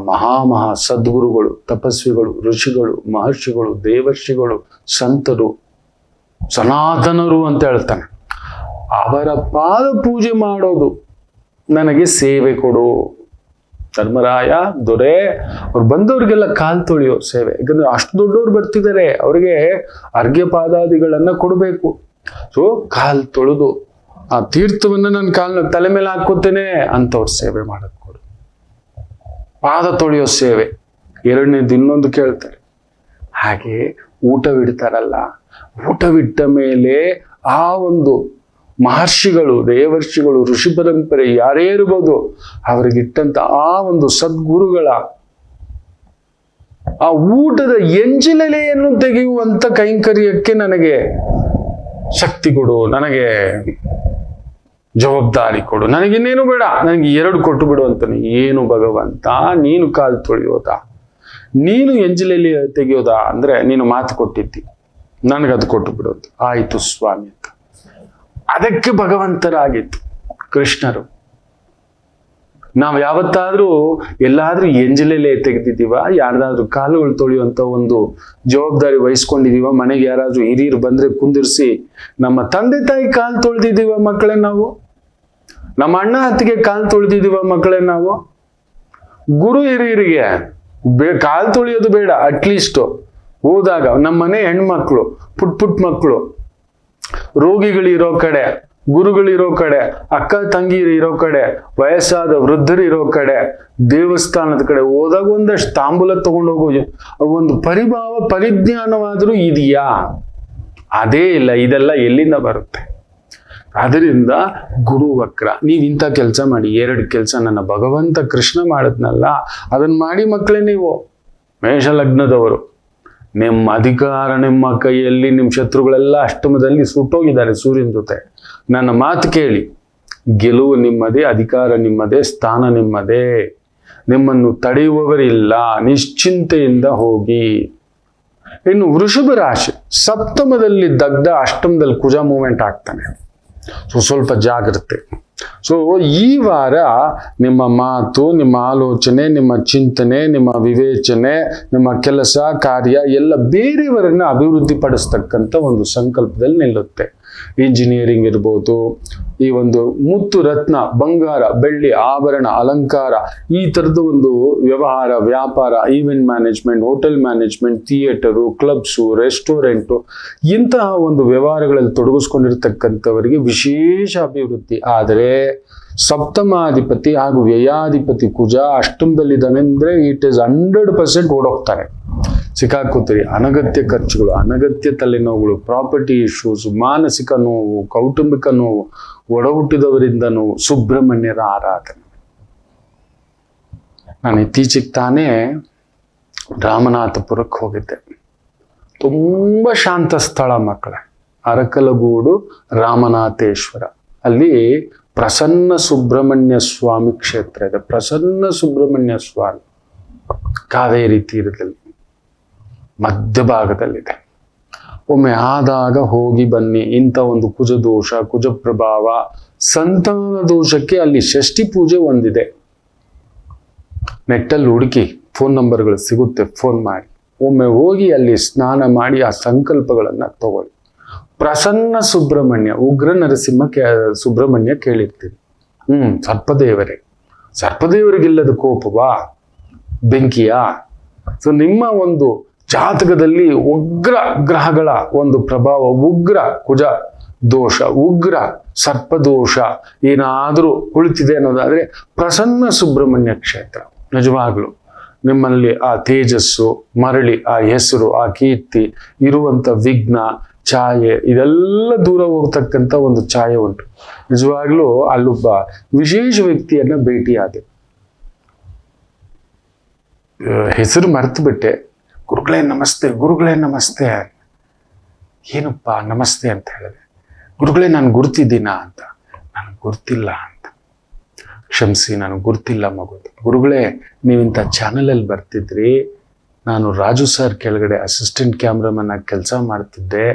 ಮಹಾ ಸದ್ಗುರುಗಳು, ತಪಸ್ವಿಗಳು, ಋಷಿಗಳು, ಮಹರ್ಷಿಗಳು, ದೇವರ್ಷಿಗಳು, ಸಂತರು, ಸನಾತನರು ಅಂತ ಹೇಳ್ತಾನೆ. ಅವರ ಪಾದ ಪೂಜೆ ಮಾಡೋದು, ನನಗೆ ಸೇವೆ ಕೊಡು ಧರ್ಮರಾಯ ದೊರೆ. ಅವ್ರು ಬಂದವ್ರಿಗೆಲ್ಲ ಕಾಲ್ ತೊಳೆಯೋ ಸೇವೆ. ಯಾಕಂದ್ರೆ ಅಷ್ಟು ದೊಡ್ಡವ್ರು ಬರ್ತಿದ್ದಾರೆ, ಅವ್ರಿಗೆ ಅರ್ಘ್ಯ ಪಾದಾದಿಗಳನ್ನ ಕೊಡಬೇಕು. ಸೊ ಕಾಲ್ ತೊಳೆದು ಆ ತೀರ್ಥವನ್ನ ನನ್ನ ಕಾಲ್ನ ತಲೆ ಮೇಲೆ ಹಾಕೋತೇನೆ ಅಂತವ್ರ ಸೇವೆ ಮಾಡಕ್ ಕೊಡು. ಪಾದ ತೊಳೆಯೋ ಸೇವೆ. ಎರಡನೇದು ಇನ್ನೊಂದು ಕೇಳ್ತಾರೆ, ಹಾಗೆ ಊಟವಿಡ್ತಾರಲ್ಲ, ಊಟವಿಟ್ಟ ಮೇಲೆ ಆ ಒಂದು ಮಹರ್ಷಿಗಳು, ದೇವರ್ಷಿಗಳು, ಋಷಿ ಪರಂಪರೆ ಯಾರೇ ಇರ್ಬೋದು, ಅವರಿಗಿಟ್ಟಂತ ಆ ಒಂದು ಸದ್ಗುರುಗಳ ಆ ಊಟದ ಎಂಜಿಲೆಲೆಯನ್ನು ತೆಗೆಯುವಂತ ಕೈಂಕರ್ಯಕ್ಕೆ ನನಗೆ ಶಕ್ತಿ ಕೊಡು, ನನಗೆ ಜವಾಬ್ದಾರಿ ಕೊಡು, ನನಗಿನ್ನೇನು ಬೇಡ, ನನಗೆ 2 ಕೊಟ್ಟು ಬಿಡು ಅಂತಾನೆ. ಏನು ಭಗವಂತ, ನೀನು ಕಾಲು ತೊಳೆಯೋದಾ, ನೀನು ಎಂಜಿಲೆಲಿ ತೆಗೆಯೋದಾ ಅಂದ್ರೆ ನೀನು ಮಾತು ಕೊಟ್ಟಿದ್ದಿ, ನನಗದು ಕೊಟ್ಟು ಬಿಡೋದು. ಆಯ್ತು ಸ್ವಾಮಿ ಅಂತ. ಅದಕ್ಕೆ ಭಗವಂತರಾಗಿತ್ತು ಕೃಷ್ಣರು. ನಾವು ಯಾವತ್ತಾದ್ರೂ ಎಲ್ಲಾದ್ರೂ ಎಂಜಲೆಲೆ ತೆಗೆದಿದ್ದೀವ? ಯಾರ್ದಾದ್ರೂ ಕಾಲುಗಳು ತೊಳೆಯುವಂತ ಒಂದು ಜವಾಬ್ದಾರಿ ವಹಿಸ್ಕೊಂಡಿದೀವ? ಮನೆಗೆ ಯಾರಾದ್ರೂ ಹಿರಿಯರು ಬಂದ್ರೆ ಕುಂದಿರ್ಸಿ ನಮ್ಮ ತಂದೆ ತಾಯಿ ಕಾಲು ತೊಳೆದಿದ್ದೀವ ಮಕ್ಕಳೇ ನಾವು? ನಮ್ಮ ಅಣ್ಣ ಅತ್ತಿಗೆ ಕಾಲು ತೊಳೆದಿದ್ದೀವ ಮಕ್ಕಳೇ ನಾವು? ಗುರು ಹಿರಿಯರಿಗೆ ಕಾಲು ತೊಳೆಯೋದು ಬೇಡ, ಅಟ್ಲೀಸ್ಟ್ ಹೋದಾಗ ನಮ್ಮ ಮನೆ ಹೆಣ್ಮಕ್ಳು, ಪುಟ್ ಮಕ್ಕಳು, ರೋಗಿಗಳಿರೋ ಕಡೆ, ಗುರುಗಳಿರೋ ಕಡೆ, ಅಕ್ಕ ತಂಗಿರು ಇರೋ ಕಡೆ, ವಯಸ್ಸಾದ ವೃದ್ಧರಿರೋ ಕಡೆ, ದೇವಸ್ಥಾನದ ಕಡೆ ಹೋದಾಗ ಒಂದಷ್ಟು ತಾಂಬೂಲ ತಗೊಂಡೋಗೋ ಒಂದು ಪರಿಜ್ಞಾನವಾದರೂ ಇದೆಯಾ? ಅದೇ ಇಲ್ಲ. ಇದೆಲ್ಲ ಎಲ್ಲಿಂದ ಬರುತ್ತೆ? ಅದರಿಂದ ಗುರು ವಕ್ರ. ನೀವಿಂಥ ಕೆಲಸ ಮಾಡಿ, 2 ಕೆಲಸ ನನ್ನ ಭಗವಂತ ಕೃಷ್ಣ ಮಾಡಿದ್ನಲ್ಲ ಅದನ್ನ ಮಾಡಿ ಮಕ್ಕಳೇ. ನೀವು ಮೇಷಲಗ್ನದವರು, ನಿಮ್ಮ ಅಧಿಕಾರ ನಿಮ್ಮ ಕೈಯಲ್ಲಿ, ನಿಮ್ಮ ಶತ್ರುಗಳೆಲ್ಲ ಅಷ್ಟಮದಲ್ಲಿ ಸುಟ್ಟೋಗಿದ್ದಾರೆ ಸೂರ್ಯನ ಜೊತೆ. ನನ್ನ ಮಾತು ಕೇಳಿ, ಗೆಲುವು ನಿಮ್ಮದೇ, ಅಧಿಕಾರ ನಿಮ್ಮದೇ, ಸ್ಥಾನ ನಿಮ್ಮದೇ. ನಿಮ್ಮನ್ನು ತಡೆಯುವವರಿಲ್ಲ, ನಿಶ್ಚಿಂತೆಯಿಂದ ಹೋಗಿ. ಇನ್ನು ವೃಷಭ ರಾಶಿ ಸಪ್ತಮದಲ್ಲಿ ದಗ್ಧ, ಅಷ್ಟಮದಲ್ಲಿ ಕುಜ ಮೂವ್ಮೆಂಟ್ ಆಗ್ತಾನೆ. ಸ್ವಲ್ಪ ಜಾಗ್ರತೆ. ಸೊ ಈ ವಾರ ನಿಮ್ಮ ಮಾತು, ನಿಮ್ಮ ಆಲೋಚನೆ, ನಿಮ್ಮ ಚಿಂತನೆ, ನಿಮ್ಮ ವಿವೇಚನೆ, ನಿಮ್ಮ ಕೆಲಸ ಕಾರ್ಯ ಎಲ್ಲ ಬೇರೆಯವರನ್ನ ಅಭಿವೃದ್ಧಿ ಪಡಿಸ್ತಕ್ಕಂಥ ಒಂದು ಸಂಕಲ್ಪದಲ್ಲಿ ನಿಲ್ಲುತ್ತೆ. ಇಂಜಿನಿಯರಿಂಗ್ ಇರ್ಬೋದು, ಈ ಒಂದು ಮುತ್ತು ರತ್ನ, ಬಂಗಾರ, ಬೆಳ್ಳಿ, ಆಭರಣ, ಅಲಂಕಾರ, ಈ ಥರದ ಒಂದು ವ್ಯವಹಾರ, ವ್ಯಾಪಾರ, event management, hotel management, theatre, clubs, restaurant, ಇಂತಹ ಒಂದು ವ್ಯವಹಾರಗಳಲ್ಲಿ ತೊಡಗಿಸ್ಕೊಂಡಿರ್ತಕ್ಕಂಥವರಿಗೆ ವಿಶೇಷ ಅಭಿವೃದ್ಧಿ. ಆದರೆ ಸಪ್ತಮಾಧಿಪತಿ ಹಾಗೂ ವ್ಯಯಾಧಿಪತಿ ಕುಜ ಅಷ್ಟಮದಲ್ಲಿದ್ದಾನೆ ಅಂದ್ರೆ ಇಟ್ ಇಸ್ 100% ಓಡೋಗ್ತಾರೆ. ಸಿಕ್ಕಾಕೋತೀರಿ. ಅನಗತ್ಯ ಖರ್ಚುಗಳು, ಅನಗತ್ಯ ತಲೆನೋವುಗಳು, ಪ್ರಾಪರ್ಟಿ ಇಶ್ಯೂಸ್, ಮಾನಸಿಕ ನೋವು, ಕೌಟುಂಬಿಕ ನೋವು, ಒಡ ಹುಟ್ಟಿದವರಿಂದ ನೋವು. ಸುಬ್ರಹ್ಮಣ್ಯರ ಆರಾಧನೆ. ನಾನು ಇತ್ತೀಚೆಗೆ ತಾನೇ ರಾಮನಾಥಪುರಕ್ಕೆ ಹೋಗಿದ್ದೆ. ತುಂಬ ಶಾಂತ ಸ್ಥಳ ಮಕ್ಕಳೇ. ಅರಕಲಗೂಡು ರಾಮನಾಥೇಶ್ವರ. ಅಲ್ಲಿ ಪ್ರಸನ್ನ ಸುಬ್ರಹ್ಮಣ್ಯ ಸ್ವಾಮಿ ಕ್ಷೇತ್ರ ಇದೆ. ಪ್ರಸನ್ನ ಸುಬ್ರಹ್ಮಣ್ಯ ಸ್ವಾಮಿ ಕಾವೇರಿ ತೀರದಲ್ಲಿ ಮಧ್ಯಭಾಗದಲ್ಲಿದೆ. ಒಮ್ಮೆ ಆದಾಗ ಹೋಗಿ ಬನ್ನಿ. ಇಂಥ ಒಂದು ಕುಜದೋಷ, ಕುಜಪ್ರಭಾವ, ಸಂತಾನ ದೋಷಕ್ಕೆ ಅಲ್ಲಿ ಷಷ್ಠಿ ಪೂಜೆ ಒಂದಿದೆ. ನೆಟ್ಟಲ್ಲಿ ಹುಡುಕಿ, ಫೋನ್ ನಂಬರ್ಗಳು ಸಿಗುತ್ತೆ, ಫೋನ್ ಮಾಡಿ. ಒಮ್ಮೆ ಹೋಗಿ ಅಲ್ಲಿ ಸ್ನಾನ ಮಾಡಿ ಆ ಸಂಕಲ್ಪಗಳನ್ನು ತಗೊಳ್ಳಿ. ಪ್ರಸನ್ನ ಸುಬ್ರಹ್ಮಣ್ಯ, ಉಗ್ರ ನರಸಿಂಹ ಸುಬ್ರಹ್ಮಣ್ಯ ಕೇಳಿರ್ತೀವಿ. ಸರ್ಪದೇವರೇ. ಸರ್ಪದೇವರಿಗಿಲ್ಲದ ಕೋಪವಾ, ಬೆಂಕಿಯ? ಸೊ ನಿಮ್ಮ ಒಂದು ಜಾತಕದಲ್ಲಿ ಉಗ್ರ ಗ್ರಹಗಳ ಒಂದು ಪ್ರಭಾವ, ಉಗ್ರ ಕುಜ ದೋಷ, ಉಗ್ರ ಸರ್ಪದೋಷ ಏನಾದರೂ ಉಳಿತಿದೆ ಅನ್ನೋದಾದ್ರೆ ಪ್ರಸನ್ನ ಸುಬ್ರಹ್ಮಣ್ಯ ಕ್ಷೇತ್ರ ನಿಜವಾಗ್ಲು ನಿಮ್ಮಲ್ಲಿ ಆ ತೇಜಸ್ಸು ಮರಳಿ, ಆ ಹೆಸರು, ಆ ಕೀರ್ತಿ ಇರುವಂತ ವಿಘ್ನ ಛಾಯೆ ಇದೆಲ್ಲ ದೂರ ಹೋಗ್ತಕ್ಕಂಥ ಒಂದು ಛಾಯೆ ಉಂಟು. ನಿಜವಾಗ್ಲೂ ಅಲ್ಲೊಬ್ಬ ವಿಶೇಷ ವ್ಯಕ್ತಿಯನ್ನ ಭೇಟಿಯಾದೆ. ಹೆಸರು ಮರೆತು ಬಿಟ್ಟೆ. ಗುರುಗಳೇ ನಮಸ್ತೆ, ಗುರುಗಳೇ ನಮಸ್ತೆ. ಏನಪ್ಪ ನಮಸ್ತೆ ಅಂತ ಹೇಳಿದೆ. ಗುರುಗಳೇ ನಾನು ಗುರ್ತಿದ್ದೀನಾ ಅಂತ. ನನಗೆ ಗುರ್ತಿಲ್ಲ ಅಂತ. ಕ್ಷಮಿಸಿ, ನನಗೆ ಗುರ್ತಿಲ್ಲ ಮಗು. ಗುರುಗಳೇ ನೀವಿಂಥ ಚಾನಲಲ್ಲಿ ಬರ್ತಿದ್ರಿ, ನಾನು ರಾಜು ಸರ್ ಕೆಳಗಡೆ ಅಸಿಸ್ಟೆಂಟ್ ಕ್ಯಾಮ್ರಾಮನ್ ಆಗಿ ಕೆಲಸ ಮಾಡ್ತಿದ್ದೆ,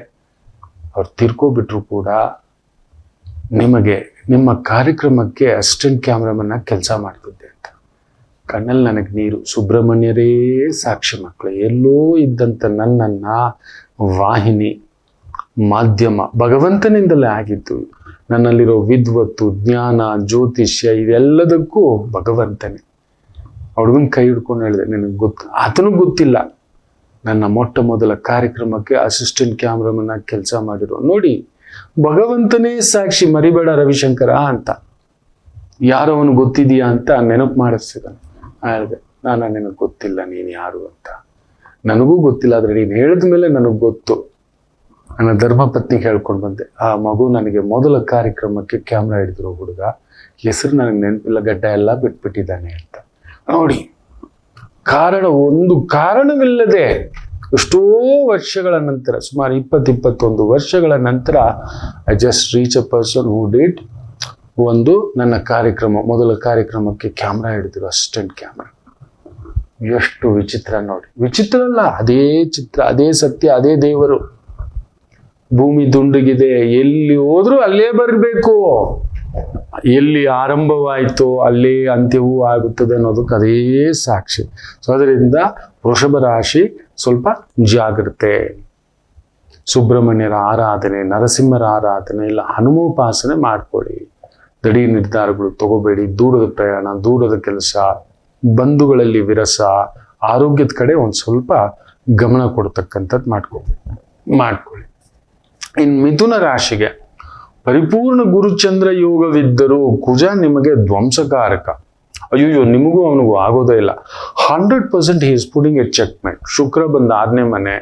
ಅವ್ರು ತೀರ್ಕೊಬಿಟ್ರು ಕೂಡ. ನಿಮಗೆ ನಿಮ್ಮ ಕಾರ್ಯಕ್ರಮಕ್ಕೆ ಅಸಿಸ್ಟೆಂಟ್ ಕ್ಯಾಮ್ರಾಮನ್ ಆಗಿ ಕೆಲಸ ಮಾಡ್ತಿದ್ದೆ ಅಂತ. ಕಣ್ಣಲ್ಲಿ ನನಗೆ ನೀರು. ಸುಬ್ರಹ್ಮಣ್ಯರೇ ಸಾಕ್ಷಿ ಮಕ್ಕಳು. ಎಲ್ಲೋ ಇದ್ದಂಥ ನನ್ನನ್ನ ವಾಹಿನಿ ಮಾಧ್ಯಮ ಭಗವಂತನಿಂದಲೇ ಆಗಿದ್ದು. ನನ್ನಲ್ಲಿರೋ ವಿದ್ವತ್ತು, ಜ್ಞಾನ, ಜ್ಯೋತಿಷ್ಯ ಇದೆಲ್ಲದಕ್ಕೂ ಭಗವಂತನೇ. ಹುಡುಗನ ಕೈ ಹಿಡ್ಕೊಂಡು ಹೇಳಿದೆ, ನಿನಗೆ ಗೊತ್ತು? ಆತನಿಗೆ ಗೊತ್ತಿಲ್ಲ. ನನ್ನ ಮೊಟ್ಟ ಮೊದಲ ಕಾರ್ಯಕ್ರಮಕ್ಕೆ ಅಸಿಸ್ಟೆಂಟ್ ಕ್ಯಾಮ್ರಾಮನ್ ಆಗಿ ಕೆಲಸ ಮಾಡಿರೋ. ನೋಡಿ, ಭಗವಂತನೇ ಸಾಕ್ಷಿ, ಮರಿಬೇಡ ರವಿಶಂಕರ ಅಂತ. ಯಾರೋ ಅವನು ಗೊತ್ತಿದೆಯಾ ಅಂತ ನೆನಪು ಮಾಡಿಸ್ತಿದ್ದಾನೆ. ಹೇಳಿದೆ, ನಾನು ನಿನಗೆ ಗೊತ್ತಿಲ್ಲ ನೀನು ಯಾರು ಅಂತ. ನನಗೂ ಗೊತ್ತಿಲ್ಲ, ಆದರೆ ನೀನು ಹೇಳಿದ ಮೇಲೆ ನನಗೆ ಗೊತ್ತು. ನನ್ನ ಧರ್ಮಪತ್ನಿಗೆ ಹೇಳ್ಕೊಂಡು ಬಂದೆ. ಆ ಮಗು ನನಗೆ ಮೊದಲ ಕಾರ್ಯಕ್ರಮಕ್ಕೆ ಕ್ಯಾಮ್ರಾ ಹಿಡಿದಿರೋ ಹುಡುಗ, ಹೆಸರು ನನಗೆ ನೆನಪಿಲ್ಲ, ಗಡ್ಡ ಎಲ್ಲ ಬಿಟ್ಬಿಟ್ಟಿದ್ದಾನೆ ಅಂತ. ನೋಡಿ, ಒಂದು ಕಾರಣವಿಲ್ಲದೆ ಎಷ್ಟೋ ವರ್ಷಗಳ ನಂತರ, ಸುಮಾರು 20-21 ವರ್ಷಗಳ ನಂತರ, I just reach a person who did ಒಂದು ನನ್ನ ಕಾರ್ಯಕ್ರಮ, ಮೊದಲ ಕಾರ್ಯಕ್ರಮಕ್ಕೆ ಕ್ಯಾಮ್ರಾ ಹಿಡಿದಿರೋ ಅಸಿಸ್ಟೆಂಟ್ ಕ್ಯಾಮ್ರಾ. ಎಷ್ಟು ವಿಚಿತ್ರ ನೋಡಿ. ವಿಚಿತ್ರ ಅಲ್ಲ, ಅದೇ ಚಿತ್ರ, ಅದೇ ಸತ್ಯ, ಅದೇ ದೇವರು. ಭೂಮಿ ದುಂಡಗಿದೆ, ಎಲ್ಲಿ ಹೋದ್ರೂ ಅಲ್ಲೇ ಬರಬೇಕು. ಎಲ್ಲಿ ಆರಂಭವಾಯಿತೋ ಅಲ್ಲೇ ಅಂತ್ಯವೂ ಆಗುತ್ತದೆ ಅನ್ನೋದಕ್ಕೆ ಅದೇ ಸಾಕ್ಷಿ. ಸೊ ಅದರಿಂದ ವೃಷಭ ರಾಶಿ ಸ್ವಲ್ಪ ಜಾಗ್ರತೆ. ಸುಬ್ರಹ್ಮಣ್ಯರ ಆರಾಧನೆ, ನರಸಿಂಹರ ಆರಾಧನೆ, ಇಲ್ಲ ಹನುಮೋಪಾಸನೆ ಮಾಡ್ಕೊಳ್ಳಿ. ದಡಿ ನಿರ್ಧಾರಗಳು ತಗೋಬೇಡಿ. ದೂರದ ಪ್ರಯಾಣ, ದೂರದ ಕೆಲಸ, ಬಂಧುಗಳಲ್ಲಿ ವಿರಸ, ಆರೋಗ್ಯದ ಕಡೆ ಒಂದು ಸ್ವಲ್ಪ ಗಮನ ಕೊಡ್ತಕ್ಕಂಥದ್ದು ಮಾಡ್ಕೊಳ್ಳಿ. ಇನ್ನು ಮಿಥುನ ರಾಶಿಗೆ ಪರಿಪೂರ್ಣ ಗುರುಚಂದ್ರ ಯೋಗವಿದ್ದರೂ ಕುಜ ನಿಮಗೆ ಧ್ವಂಸಕಾರಕ. ಅಯ್ಯೋ, ನಿಮಗೂ ಅವನಿಗೂ ಆಗೋದೇ ಇಲ್ಲ. 100% he is putting a checkmate. Shukra ಬಂದ 6ನೇ ಮನೆ,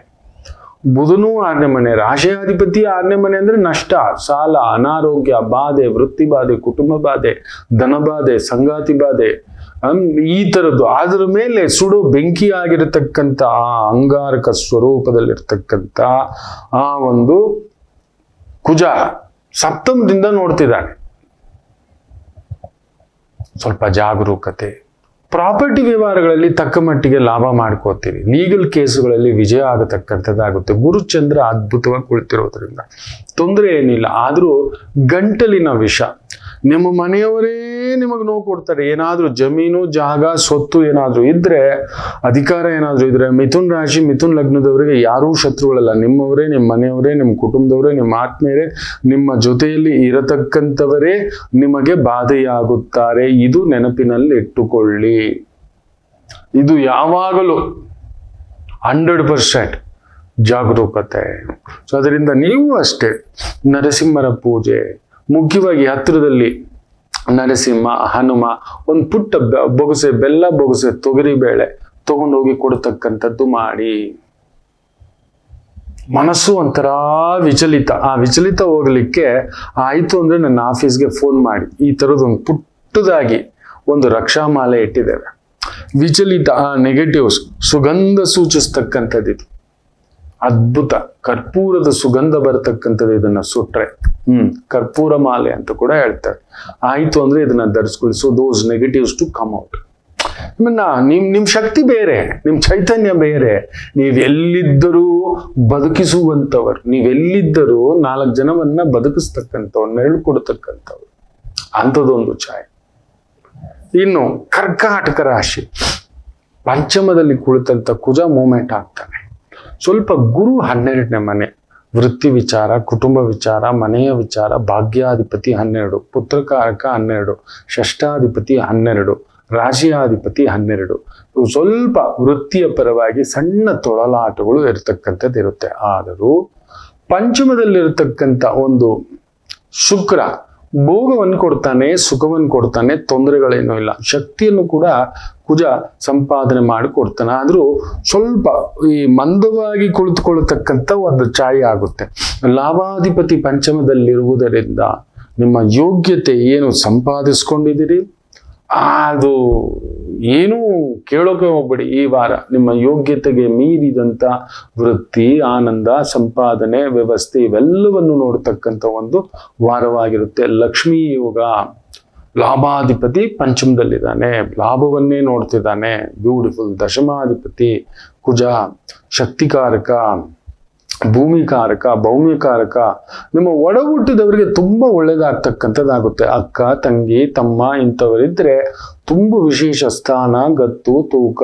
ಬುಧನೂ 6ನೇ ಮನೆ, ರಾಶಿಯಾಧಿಪತಿ 6ನೇ ಮನೆ ಅಂದ್ರೆ ನಷ್ಟ, ಸಾಲ, ಅನಾರೋಗ್ಯ, ಬಾಧೆ, ವೃತ್ತಿ ಬಾಧೆ, ಕುಟುಂಬ ಬಾಧೆ, ಧನ ಬಾಧೆ, ಸಂಗಾತಿ ಬಾಧೆ, ಈ ತರದ್ದು. ಅದರ ಮೇಲೆ ಸುಡೋ ಬೆಂಕಿ ಆಗಿರತಕ್ಕಂಥ ಆ ಅಂಗಾರಕ ಸ್ವರೂಪದಲ್ಲಿರ್ತಕ್ಕಂಥ ಆ ಒಂದು ಕುಜ ಸಪ್ತಮದಿಂದ ನೋಡ್ತಿದ್ದಾನೆ. ಸ್ವಲ್ಪ ಜಾಗರೂಕತೆ. ಪ್ರಾಪರ್ಟಿ ವ್ಯವಹಾರಗಳಲ್ಲಿ ತಕ್ಕ ಮಟ್ಟಿಗೆ ಲಾಭ ಮಾಡ್ಕೋತೀರಿ. ಲೀಗಲ್ ಕೇಸುಗಳಲ್ಲಿ ವಿಜಯ ಆಗತಕ್ಕಂಥದ್ದಾಗುತ್ತೆ. ಗುರುಚಂದ್ರ ಅದ್ಭುತವಾಗಿ ಕುಳಿತಿರೋದ್ರಿಂದ ತೊಂದರೆ ಏನಿಲ್ಲ. ಆದರೂ ಗಂಟಲಿನ ವಿಷ. ನಿಮ್ಮ ಮನೆಯವರೇ ನಿಮಗೆ ನೋವು ಕೊಡ್ತಾರೆ. ಏನಾದರೂ ಜಮೀನು, ಜಾಗ, ಸ್ವತ್ತು ಏನಾದರೂ ಇದ್ರೆ, ಅಧಿಕಾರ ಏನಾದರೂ ಇದ್ರೆ, ಮಿಥುನ್ ರಾಶಿ, ಮಿಥುನ್ ಲಗ್ನದವರಿಗೆ ಯಾರೂ ಶತ್ರುಗಳಲ್ಲ. ನಿಮ್ಮವರೇ, ನಿಮ್ಮ ಮನೆಯವರೇ, ನಿಮ್ಮ ಕುಟುಂಬದವರೇ, ನಿಮ್ಮ ಆತ್ಮೀಯರೇ, ನಿಮ್ಮ ಜೊತೆಯಲ್ಲಿ ಇರತಕ್ಕಂಥವರೇ ನಿಮಗೆ ಬಾಧೆಯಾಗುತ್ತಾರೆ. ಇದು ನೆನಪಿನಲ್ಲಿ ಇಟ್ಟುಕೊಳ್ಳಿ. ಇದು ಯಾವಾಗಲೂ 100% ಜಾಗರೂಕತೆ. ಸೊ ಅದರಿಂದ ನೀವು ಅಷ್ಟೇ ನರಸಿಂಹರ ಪೂಜೆ, ಮುಖ್ಯವಾಗಿ ಹತ್ತಿರದಲ್ಲಿ ನರಸಿಂಹ, ಹನುಮ, ಒಂದು ಪುಟ್ಟ ಬೊಗಸೆ, ಬೆಲ್ಲ ಬೊಗಸೆ, ತೊಗರಿ ಬೇಳೆ ತಗೊಂಡೋಗಿ ಕೊಡ್ತಕ್ಕಂಥದ್ದು ಮಾಡಿ. ಮನಸ್ಸು ಒಂಥರ ವಿಚಲಿತ. ಆ ವಿಚಲಿತ ಹೋಗ್ಲಿಕ್ಕೆ ಆಯ್ತು ಅಂದ್ರೆ ನನ್ನ ಆಫೀಸ್ಗೆ ಫೋನ್ ಮಾಡಿ ಈ ಥರದೊಂದು ಪುಟ್ಟದಾಗಿ ಒಂದು ರಕ್ಷಾಮಾಲೆ ಇಟ್ಟಿದ್ದೇವೆ. ವಿಚಲಿತ, ಆ ನೆಗೆಟಿವ್ಸ್ ಸುಗಂಧ ಸೂಚಿಸ್ತಕ್ಕಂಥದ್ದು ಇದು. ಅದ್ಭುತ ಕರ್ಪೂರದ ಸುಗಂಧ ಬರತಕ್ಕಂಥದ್ದು ಇದನ್ನ ಸುಟ್ರೆ. ಕರ್ಪೂರ ಮಾಲೆ ಅಂತ ಕೂಡ ಹೇಳ್ತಾರೆ. ಆಯ್ತು ಅಂದ್ರೆ ಇದನ್ನ ಧರಿಸ್ಕೊಳ್ಳಿ. So those negatives to come out. ನಿಮ್ ಶಕ್ತಿ ಬೇರೆ, ನಿಮ್ ಚೈತನ್ಯ ಬೇರೆ. ನೀವೆಲ್ಲಿದ್ದರೂ ಬದುಕಿಸುವಂಥವ್ರು, ನೀವೆಲ್ಲಿದ್ದರೂ 4 ಜನವನ್ನ ಬದುಕಿಸ್ತಕ್ಕಂಥವ್ರು, ನೆರಳು ಕೊಡತಕ್ಕಂಥವ್ರು. ಅಂಥದ್ದೊಂದು ಛಾಯೆ. ಇನ್ನು ಕರ್ಕಾಟಕ ರಾಶಿ, ಪಂಚಮದಲ್ಲಿ ಕುಳಿತಂತ ಕುಜ ಮೂಮೆಂಟ್ ಆಗ್ತಾನೆ. ಸ್ವಲ್ಪ ಗುರು 12ನೇ ಮನೆ, ವೃತ್ತಿ ವಿಚಾರ, ಕುಟುಂಬ ವಿಚಾರ, ಮನೆಯ ವಿಚಾರ, ಭಾಗ್ಯಾಧಿಪತಿ 12, ಪುತ್ರಕಾರಕ 12, ಷಷ್ಠಾಧಿಪತಿ 12, ರಾಶಿಯಾಧಿಪತಿ 12. ಸ್ವಲ್ಪ ವೃತ್ತಿಯ ಪರವಾಗಿ ಸಣ್ಣ ತೊಳಲಾಟಗಳು ಇರತಕ್ಕಂಥದ್ದು ಇರುತ್ತೆ. ಆದರೂ ಪಂಚಮದಲ್ಲಿರತಕ್ಕಂಥ ಒಂದು ಶುಕ್ರ ಭೋಗವನ್ನು ಕೊಡ್ತಾನೆ, ಸುಖವನ್ನು ಕೊಡ್ತಾನೆ, ತೊಂದರೆಗಳೇನೂ ಇಲ್ಲ. ಶಕ್ತಿಯನ್ನು ಕೂಡ ಕುಜ ಸಂಪಾದನೆ ಮಾಡಿ ಕೊಡ್ತಾನೆ. ಆದ್ರೂ ಸ್ವಲ್ಪ ಈ ಮಂದವಾಗಿ ಕುಳಿತುಕೊಳ್ಳತಕ್ಕಂಥ ಒಂದು ಛಾಯೆ ಆಗುತ್ತೆ. ಲಾಭಾಧಿಪತಿ ಪಂಚಮದಲ್ಲಿರುವುದರಿಂದ ನಿಮ್ಮ ಯೋಗ್ಯತೆ ಏನು ಸಂಪಾದಿಸ್ಕೊಂಡಿದ್ದೀರಿ ಅದು ಏನೂ ಕೇಳೋಕೆ ಹೋಗ್ಬೇಡಿ. ಈ ವಾರ ನಿಮ್ಮ ಯೋಗ್ಯತೆಗೆ ಮೀರಿದಂಥ ವೃತ್ತಿ, ಆನಂದ, ಸಂಪಾದನೆ, ವ್ಯವಸ್ಥೆ ಇವೆಲ್ಲವನ್ನು ನೋಡ್ತಕ್ಕಂಥ ಒಂದು ವಾರವಾಗಿರುತ್ತೆ. ಲಕ್ಷ್ಮೀ ಯೋಗ, ಲಾಭಾಧಿಪತಿ ಪಂಚಮದಲ್ಲಿದ್ದಾನೆ, ಲಾಭವನ್ನೇ ನೋಡ್ತಿದ್ದಾನೆ. ಬ್ಯೂಟಿಫುಲ್. ದಶಮಾಧಿಪತಿ ಕುಜ, ಶಕ್ತಿಕಾರಕ, ಭೂಮಿಕಾರಕ, ಭೌಮ್ಯಕಾರಕ. ನಿಮ್ಮ ಒಡ ಹುಟ್ಟಿದವರಿಗೆ ತುಂಬಾ ಒಳ್ಳೇದಾಗ್ತಕ್ಕಂಥದ್ದಾಗುತ್ತೆ. ಅಕ್ಕ, ತಂಗಿ, ತಮ್ಮ ಇಂಥವರಿದ್ರೆ ತುಂಬ ವಿಶೇಷ ಸ್ಥಾನ, ಗತ್ತು, ತೂಕ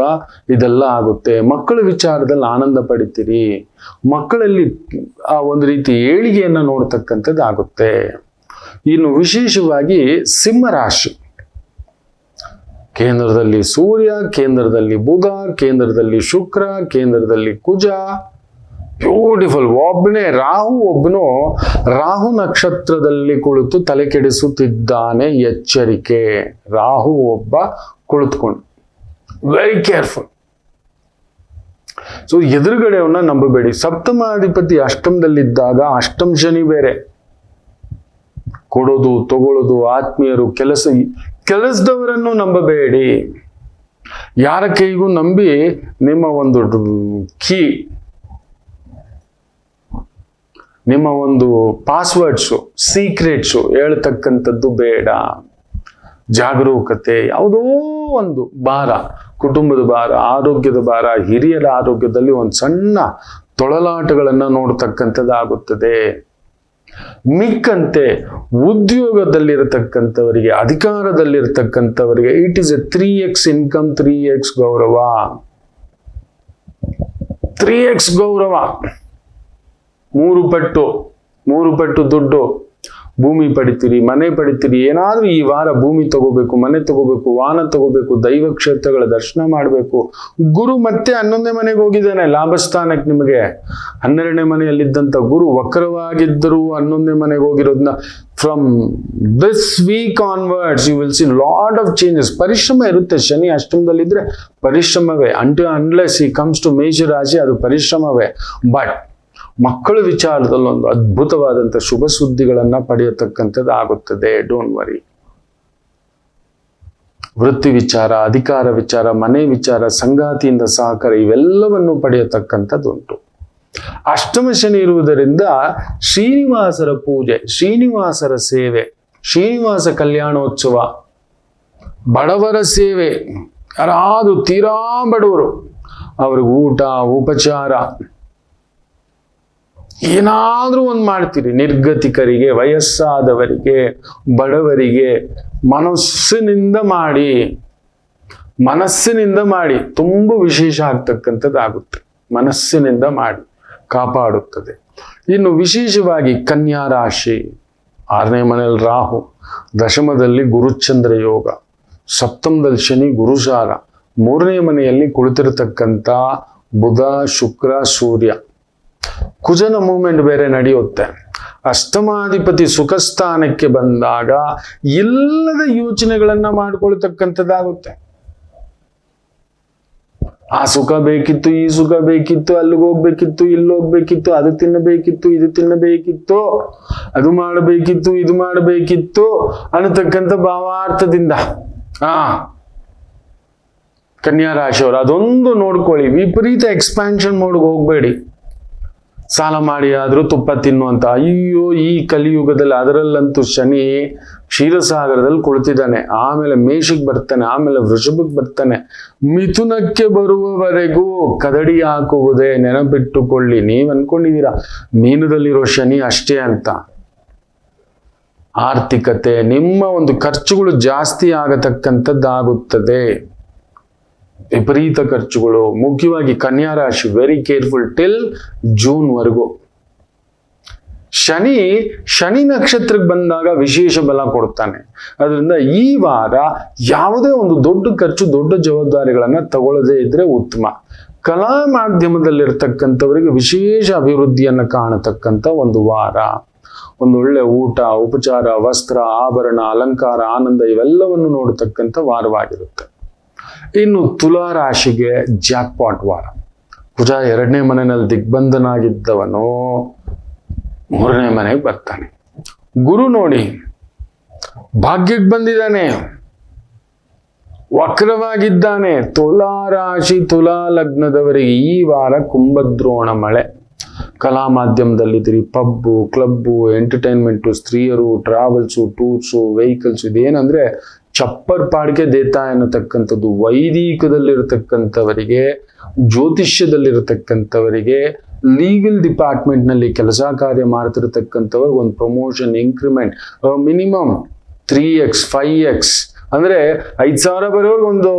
ಇದೆಲ್ಲ ಆಗುತ್ತೆ. ಮಕ್ಕಳ ವಿಚಾರದಲ್ಲಿ ಆನಂದ ಪಡಿತೀರಿ. ಮಕ್ಕಳಲ್ಲಿ ಆ ಒಂದು ರೀತಿ ಏಳಿಗೆಯನ್ನ ನೋಡ್ತಕ್ಕಂಥದ್ದು ಆಗುತ್ತೆ. ಇನ್ನು ವಿಶೇಷವಾಗಿ ಸಿಂಹರಾಶಿ, ಕೇಂದ್ರದಲ್ಲಿ ಸೂರ್ಯ, ಕೇಂದ್ರದಲ್ಲಿ ಬುಧ, ಕೇಂದ್ರದಲ್ಲಿ ಶುಕ್ರ, ಕೇಂದ್ರದಲ್ಲಿ ಕುಜ. ಬ್ಯೂಟಿಫುಲ್. ಒಬ್ಬನು ರಾಹು ನಕ್ಷತ್ರದಲ್ಲಿ ಕುಳಿತು ತಲೆ ಕೆಡಿಸುತ್ತಿದ್ದಾನೆ. ಎಚ್ಚರಿಕೆ. ರಾಹು ಒಬ್ಬ ಕುಳಿತುಕೊಂಡು ವೆರಿ ಕೇರ್ಫುಲ್. ಸೊ ಎದುರುಗಡೆಯವನ್ನ ನಂಬಬೇಡಿ. ಸಪ್ತಮಾಧಿಪತಿ ಅಷ್ಟಮದಲ್ಲಿದ್ದಾಗ ಅಷ್ಟಮ ಶನಿ ಬೇರೆ. ಕೊಡೋದು, ತಗೊಳ್ಳೋದು, ಆತ್ಮೀಯರು, ಕೆಲಸದವರನ್ನು ನಂಬಬೇಡಿ. ಯಾರ ಕೈಗೂ ನಂಬಿ ನಿಮ್ಮ ಒಂದು ನಿಮ್ಮ ಒಂದು ಪಾಸ್ವರ್ಡ್ಸು, ಸೀಕ್ರೆಟ್ಸು ಹೇಳ್ತಕ್ಕಂಥದ್ದು ಬೇಡ. ಜಾಗರೂಕತೆ. ಯಾವುದೋ ಒಂದು ಭಾರ, ಕುಟುಂಬದ ಭಾರ, ಆರೋಗ್ಯದ ಭಾರ, ಹಿರಿಯರ ಆರೋಗ್ಯದಲ್ಲಿ ಒಂದು ಸಣ್ಣ ತೊಳಲಾಟಗಳನ್ನ ನೋಡ್ತಕ್ಕಂಥದ್ದಾಗುತ್ತದೆ. ಮಿಕ್ಕಂತೆ ಉದ್ಯೋಗದಲ್ಲಿರತಕ್ಕಂಥವರಿಗೆ, ಅಧಿಕಾರದಲ್ಲಿರತಕ್ಕಂಥವರಿಗೆ it is a 3x income, 3x ಗೌರವ. 3x ಗೌರವ, 3 ಪಟ್ಟು ದುಡ್ಡು, ಭೂಮಿ ಪಡಿತೀರಿ, ಮನೆ ಪಡಿತೀರಿ. ಏನಾದ್ರೂ ಈ ವಾರ ಭೂಮಿ ತಗೋಬೇಕು, ಮನೆ ತಗೋಬೇಕು, ವಾಹನ ತಗೋಬೇಕು, ದೈವ ಕ್ಷೇತ್ರಗಳ ದರ್ಶನ ಮಾಡಬೇಕು. ಗುರು ಮತ್ತೆ 11ನೇ ಮನೆಗೆ ಹೋಗಿದ್ದಾನೆ, ಲಾಭಸ್ಥಾನಕ್ಕೆ. ನಿಮಗೆ 12ನೇ ಮನೆಯಲ್ಲಿದ್ದಂಥ ಗುರು ವಕ್ರವಾಗಿದ್ದರೂ 11ನೇ ಮನೆಗೆ ಹೋಗಿರೋದನ್ನ from this week onwards you will see lot of changes. ಪರಿಶ್ರಮ ಇರುತ್ತೆ. ಶನಿ ಅಷ್ಟಮದಲ್ಲಿದ್ರೆ ಪರಿಶ್ರಮವೇ. Unless he comes to Mesha ರಾಶಿ, ಅದು ಪರಿಶ್ರಮವೇ. ಬಟ್ ಮಕ್ಕಳ ವಿಚಾರದಲ್ಲಿ ಒಂದು ಅದ್ಭುತವಾದಂಥ ಶುಭ ಸುದ್ದಿಗಳನ್ನ ಪಡೆಯತಕ್ಕಂಥದ್ದು ಆಗುತ್ತದೆ. Don't worry. ವೃತ್ತಿ ವಿಚಾರ, ಅಧಿಕಾರ ವಿಚಾರ, ಮನೆ ವಿಚಾರ, ಸಂಗಾತಿಯಿಂದ ಸಹಕಾರ ಇವೆಲ್ಲವನ್ನು ಪಡೆಯತಕ್ಕಂಥದ್ದು ಉಂಟು. ಅಷ್ಟಮ ಶನಿ ಇರುವುದರಿಂದ ಶ್ರೀನಿವಾಸರ ಪೂಜೆ, ಶ್ರೀನಿವಾಸರ ಸೇವೆ, ಶ್ರೀನಿವಾಸ ಕಲ್ಯಾಣೋತ್ಸವ, ಬಡವರ ಸೇವೆ. ಯಾರಾದ್ರೂ ತೀರಾ ಬಡವರು ಅವ್ರಿಗೆ ಊಟ, ಉಪಚಾರ ಏನಾದ್ರೂ ಒಂದು ಮಾಡ್ತೀರಿ. ನಿರ್ಗತಿಕರಿಗೆ, ವಯಸ್ಸಾದವರಿಗೆ, ಬಡವರಿಗೆ ಮನಸ್ಸಿನಿಂದ ಮಾಡಿ ತುಂಬ ವಿಶೇಷ ಆಗ್ತಕ್ಕಂಥದ್ದಾಗುತ್ತೆ. ಮನಸ್ಸಿನಿಂದ ಮಾಡಿ ಕಾಪಾಡುತ್ತದೆ. ಇನ್ನು ವಿಶೇಷವಾಗಿ ಕನ್ಯಾ ರಾಶಿ, 6ನೇ ಮನೆಯಲ್ಲಿ ರಾಹು, ದಶಮದಲ್ಲಿ ಗುರುಚಂದ್ರ ಯೋಗ, ಸಪ್ತಮದಲ್ಲಿ ಶನಿ ಗುರುಸಾರ, 3ನೇ ಮನೆಯಲ್ಲಿ ಕುಳಿತಿರತಕ್ಕಂಥ ಬುಧ, ಶುಕ್ರ, ಸೂರ್ಯ. ಕುಜನ ಮೂವ್ಮೆಂಟ್ ಬೇರೆ ನಡೆಯುತ್ತೆ. ಅಷ್ಟಮಾಧಿಪತಿ ಸುಖ ಸ್ಥಾನಕ್ಕೆ ಬಂದಾಗ ಇಲ್ಲದ ಯೋಚನೆಗಳನ್ನ ಮಾಡ್ಕೊಳ್ತಕ್ಕಂಥದ್ದಾಗುತ್ತೆ. ಆ ಸುಖ ಬೇಕಿತ್ತು, ಈ ಸುಖ ಬೇಕಿತ್ತು, ಅಲ್ಲಿಗೆ ಹೋಗ್ಬೇಕಿತ್ತು, ಇಲ್ಲಿ ಹೋಗ್ಬೇಕಿತ್ತು, ಅದು ತಿನ್ನಬೇಕಿತ್ತು, ಇದು ತಿನ್ನಬೇಕಿತ್ತು, ಅದು ಮಾಡಬೇಕಿತ್ತು, ಇದು ಮಾಡಬೇಕಿತ್ತು ಅನ್ನತಕ್ಕಂಥ ಭಾವಾರ್ಥದಿಂದ ಕನ್ಯಾ ರಾಶಿಯವರು ಅದೊಂದು ನೋಡ್ಕೊಳ್ಳಿ. ವಿಪರೀತ ಎಕ್ಸ್ಪ್ಯಾನ್ಷನ್ ಮೋಡ್ಗೆ ಹೋಗ್ಬೇಡಿ. ಸಾಲ ಮಾಡಿ ಆದ್ರೂ ತುಪ್ಪ ತಿನ್ನುವಂತ, ಅಯ್ಯೋ ಈ ಕಲಿಯುಗದಲ್ಲಿ ಅದರಲ್ಲಂತೂ ಶನಿ ಕ್ಷೀರಸಾಗರದಲ್ಲಿ ಕುಳಿತಿದ್ದಾನೆ, ಆಮೇಲೆ ಮೇಷಕ್ಕೆ ಬರ್ತಾನೆ, ಆಮೇಲೆ ವೃಷಭಕ್ಕೆ ಬರ್ತಾನೆ, ಮಿಥುನಕ್ಕೆ ಬರುವವರೆಗೂ ಕದಡಿ ಹಾಕುವುದೇ. ನೆನಪಿಟ್ಟುಕೊಳ್ಳಿ. ನೀವ್ ಅನ್ಕೊಂಡಿದ್ದೀರಾ ಮೀನದಲ್ಲಿರೋ ಶನಿ ಅಷ್ಟೇ ಅಂತ. ಆರ್ಥಿಕತೆ, ನಿಮ್ಮ ಒಂದು ಖರ್ಚುಗಳು ಜಾಸ್ತಿ ಆಗತಕ್ಕಂಥದ್ದಾಗುತ್ತದೆ. ವಿಪರೀತ ಖರ್ಚುಗಳು, ಮುಖ್ಯವಾಗಿ ಕನ್ಯಾ ರಾಶಿ ವೆರಿ ಕೇರ್ಫುಲ್ ಟಿಲ್ ಜೂನ್ ವರೆಗೂ. ಶನಿ ನಕ್ಷತ್ರಕ್ಕೆ ಬಂದಾಗ ವಿಶೇಷ ಬಲ ಕೊಡ್ತಾನೆ. ಅದರಿಂದ ಈ ವಾರ ಯಾವುದೇ ಒಂದು ದೊಡ್ಡ ಖರ್ಚು, ದೊಡ್ಡ ಜವಾಬ್ದಾರಿಗಳನ್ನ ತಗೊಳ್ಳದೇ ಇದ್ರೆ ಉತ್ತಮ. ಕಲಾ ಮಾಧ್ಯಮದಲ್ಲಿರ್ತಕ್ಕಂಥವರಿಗೆ ವಿಶೇಷ ಅಭಿವೃದ್ಧಿಯನ್ನ ಕಾಣತಕ್ಕಂಥ ಒಂದು ವಾರ. ಒಂದು ಒಳ್ಳೆ ಊಟ, ಉಪಚಾರ, ವಸ್ತ್ರ, ಆಭರಣ, ಅಲಂಕಾರ, ಆನಂದ ಇವೆಲ್ಲವನ್ನು ನೋಡತಕ್ಕಂಥ ವಾರವಾಗಿರುತ್ತೆ. ಇನ್ನು ತುಲಾ ರಾಶಿಗೆ ಜಾಕ್ಪಾಟ್ ವಾರ. ಕುಜ 2ನೇ ಮನೆಯಲ್ಲಿ ದಿಗ್ಬಂಧನಾಗಿದ್ದವನು 3ನೇ ಮನೆಗೆ ಬರ್ತಾನೆ. ಗುರು ನೋಡಿ ಭಾಗ್ಯಕ್ಕೆ ಬಂದಿದ್ದಾನೆ, ವಕ್ರವಾಗಿದ್ದಾನೆ. ತುಲಾ ರಾಶಿ ತುಲಾ ಲಗ್ನದವರಿಗೆ ಈ ವಾರ ಕುಂಭದ್ರೋಣ ಮಳೆ. ಕಲಾ ಮಾಧ್ಯಮದಲ್ಲಿದ್ದೀರಿ, ಪಬ್ಬು, ಕ್ಲಬ್ಬು, ಎಂಟರ್ಟೈನ್ಮೆಂಟು, ಸ್ತ್ರೀಯರು, ಟ್ರಾವೆಲ್ಸು, ಟೂರ್ಸು, ವೆಹಿಕಲ್ಸ್, ಇದೇನಂದ್ರೆ ಚಪ್ಪರ್ ಪಾಡಿಕೆ ದೇತ ಎನ್ನತಕ್ಕಂಥದ್ದು. ವೈದಿಕದಲ್ಲಿರತಕ್ಕಂಥವರಿಗೆ, ಜ್ಯೋತಿಷ್ಯದಲ್ಲಿರತಕ್ಕಂಥವರಿಗೆ, ಲೀಗಲ್ ಡಿಪಾರ್ಟ್ಮೆಂಟ್ ನಲ್ಲಿ ಕೆಲಸ ಕಾರ್ಯ ಮಾಡ್ತಿರತಕ್ಕಂಥವ್ರಿಗೆ ಒಂದು promotion, increment, minimum 3x 5x ಅಂದ್ರೆ 5,000 ಬರೋರ್ಗೆ ಒಂದು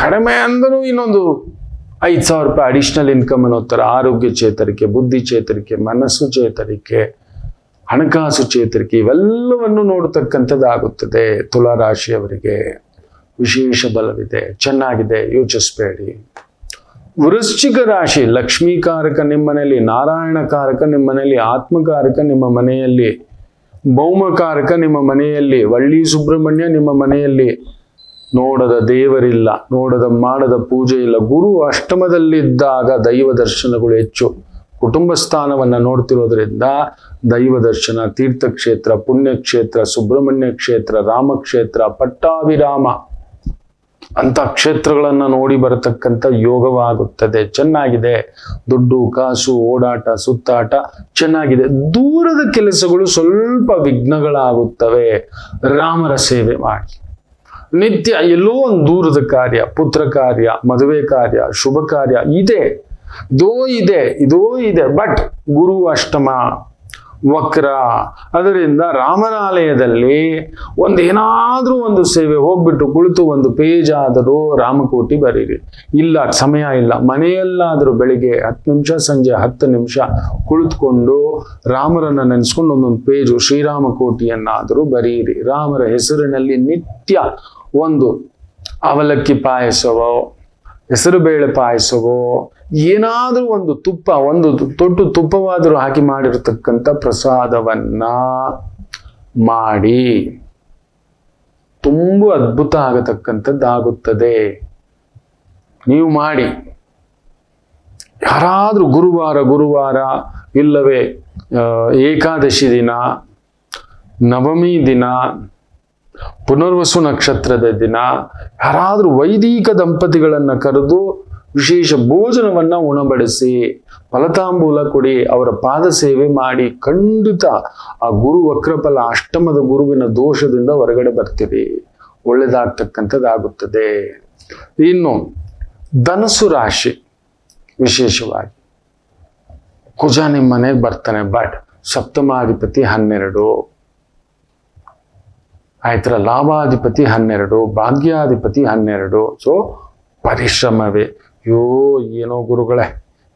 ಕಡಿಮೆ ಅಂದರೂ ಇನ್ನೊಂದು 5,000 ರೂಪಾಯಿ ಅಡಿಷನಲ್ ಇನ್ಕಮ್ ಅನ್ನೋ ಥರ. ಆರೋಗ್ಯ ಚೇತರಿಕೆ, ಬುದ್ಧಿ ಚೇತರಿಕೆ, ಮನಸ್ಸು ಚೇತರಿಕೆ, ಹಣಕಾಸು ಚೇತರಿಕೆ ಇವೆಲ್ಲವನ್ನು ನೋಡತಕ್ಕಂಥದ್ದಾಗುತ್ತದೆ. ತುಲಾ ರಾಶಿಯವರಿಗೆ ವಿಶೇಷ ಬಲವಿದೆ, ಚೆನ್ನಾಗಿದೆ, ಯೋಚಿಸಬೇಡಿ. ವೃಶ್ಚಿಕ ರಾಶಿ ಲಕ್ಷ್ಮೀಕಾರಕ ನಿಮ್ಮ ಮನೆಯಲ್ಲಿ, ನಾರಾಯಣಕಾರಕ ನಿಮ್ಮ ಮನೆಯಲ್ಲಿ, ಆತ್ಮಕಾರಕ ನಿಮ್ಮ ಮನೆಯಲ್ಲಿ, ಭೌಮಕಾರಕ ನಿಮ್ಮ ಮನೆಯಲ್ಲಿ, ವಳ್ಳಿ ಸುಬ್ರಹ್ಮಣ್ಯ ನಿಮ್ಮ ಮನೆಯಲ್ಲಿ. ನೋಡದ ದೇವರಿಲ್ಲ, ನೋಡದ ಮಾಡದ ಪೂಜೆ ಇಲ್ಲ. ಗುರು ಅಷ್ಟಮದಲ್ಲಿದ್ದಾಗ ದೈವ ದರ್ಶನಗಳು ಹೆಚ್ಚು. ಕುಟುಂಬ ಸ್ಥಾನವನ್ನ ನೋಡ್ತಿರೋದ್ರಿಂದ ದೈವ ದರ್ಶನ, ತೀರ್ಥಕ್ಷೇತ್ರ, ಪುಣ್ಯಕ್ಷೇತ್ರ, ಸುಬ್ರಹ್ಮಣ್ಯ ಕ್ಷೇತ್ರ, ರಾಮಕ್ಷೇತ್ರ, ಪಟ್ಟಾಭಿರಾಮ ಅಂತ ಕ್ಷೇತ್ರಗಳನ್ನ ನೋಡಿ ಬರತಕ್ಕಂಥ ಯೋಗವಾಗುತ್ತದೆ. ಚೆನ್ನಾಗಿದೆ. ದುಡ್ಡು, ಕಾಸು, ಓಡಾಟ, ಸುತ್ತಾಟ ಚೆನ್ನಾಗಿದೆ. ದೂರದ ಕೆಲಸಗಳು ಸ್ವಲ್ಪ ವಿಘ್ನಗಳಾಗುತ್ತವೆ. ರಾಮರ ಸೇವೆ ಮಾಡಿ. ನಿತ್ಯ ಎಲ್ಲೋ ಒಂದು ದೂರದ ಕಾರ್ಯ, ಪುತ್ರ ಕಾರ್ಯ, ಮದುವೆ ಕಾರ್ಯ, ಶುಭ ಕಾರ್ಯ ಇದೋ ಇದೆ. ಬಟ್ ಗುರು ಅಷ್ಟಮ ವಕ್ರ. ಅದರಿಂದ ರಾಮನ ಆಲಯದಲ್ಲಿ ಏನಾದ್ರೂ ಒಂದು ಸೇವೆ ಹೋಗ್ಬಿಟ್ಟು ಕುಳಿತು ಒಂದು ಪೇಜ್ ಆದರೂ ರಾಮಕೋಟಿ ಬರೀರಿ. ಇಲ್ಲ, ಸಮಯ ಇಲ್ಲ, ಮನೆಯಲ್ಲಾದರೂ ಬೆಳಿಗ್ಗೆ 10 ನಿಮಿಷ, ಸಂಜೆ 10 ನಿಮಿಷ ಕುಳಿತುಕೊಂಡು ರಾಮರನ್ನ ನೆನೆಸ್ಕೊಂಡು ಒಂದೊಂದು ಪೇಜು ಶ್ರೀರಾಮಕೋಟಿಯನ್ನಾದರೂ ಬರೀರಿ. ರಾಮರ ಹೆಸರಿನಲ್ಲಿ ನಿತ್ಯ ಒಂದು ಅವಲಕ್ಕಿ ಪಾಯಸವೋ, ಹೆಸರುಬೇಳೆ ಪಾಯಸವೋ, ಏನಾದ್ರೂ ಒಂದು ತುಪ್ಪ, ಒಂದು ತೊಟ್ಟು ತುಪ್ಪವಾದರೂ ಹಾಕಿ ಮಾಡಿರತಕ್ಕಂಥ ಪ್ರಸಾದವನ್ನ ಮಾಡಿ ತುಂಬಾ ಅದ್ಭುತ ಆಗತಕ್ಕಂಥದ್ದಾಗುತ್ತದೆ. ನೀವು ಮಾಡಿ. ಯಾರಾದ್ರೂ ಗುರುವಾರ ಇಲ್ಲವೇ ಏಕಾದಶಿ ದಿನ, ನವಮಿ ದಿನ, ಪುನರ್ವಸು ನಕ್ಷತ್ರದ ದಿನ ಯಾರಾದ್ರೂ ವೈದಿಕ ದಂಪತಿಗಳನ್ನ ಕರೆದು ವಿಶೇಷ ಭೋಜನವನ್ನ ಉಣಬಡಿಸಿ, ಫಲತಾಂಬೂಲ ಕೊಡಿ, ಅವರ ಪಾದ ಸೇವೆ ಮಾಡಿ. ಖಂಡಿತ ಆ ಗುರು ವಕ್ರಫಲ, ಅಷ್ಟಮದ ಗುರುವಿನ ದೋಷದಿಂದ ಹೊರಗಡೆ ಬರ್ತೀರಿ. ಒಳ್ಳೆದಾಗ್ತಕ್ಕಂಥದ್ದಾಗುತ್ತದೆ. ಇನ್ನು ಧನಸ್ಸು ರಾಶಿ ವಿಶೇಷವಾಗಿ ಕುಜ ನಿಮ್ಮ ಮನೆಗೆ ಬರ್ತಾನೆ. ಬಟ್ ಸಪ್ತಮಾಧಿಪತಿ 12, ಆಯ್ತರ ಲಾಭಾಧಿಪತಿ 12, ಭಾಗ್ಯಾಧಿಪತಿ 12. ಸೊ ಪರಿಶ್ರಮವೇ. ಏನೋ ಗುರುಗಳೇ,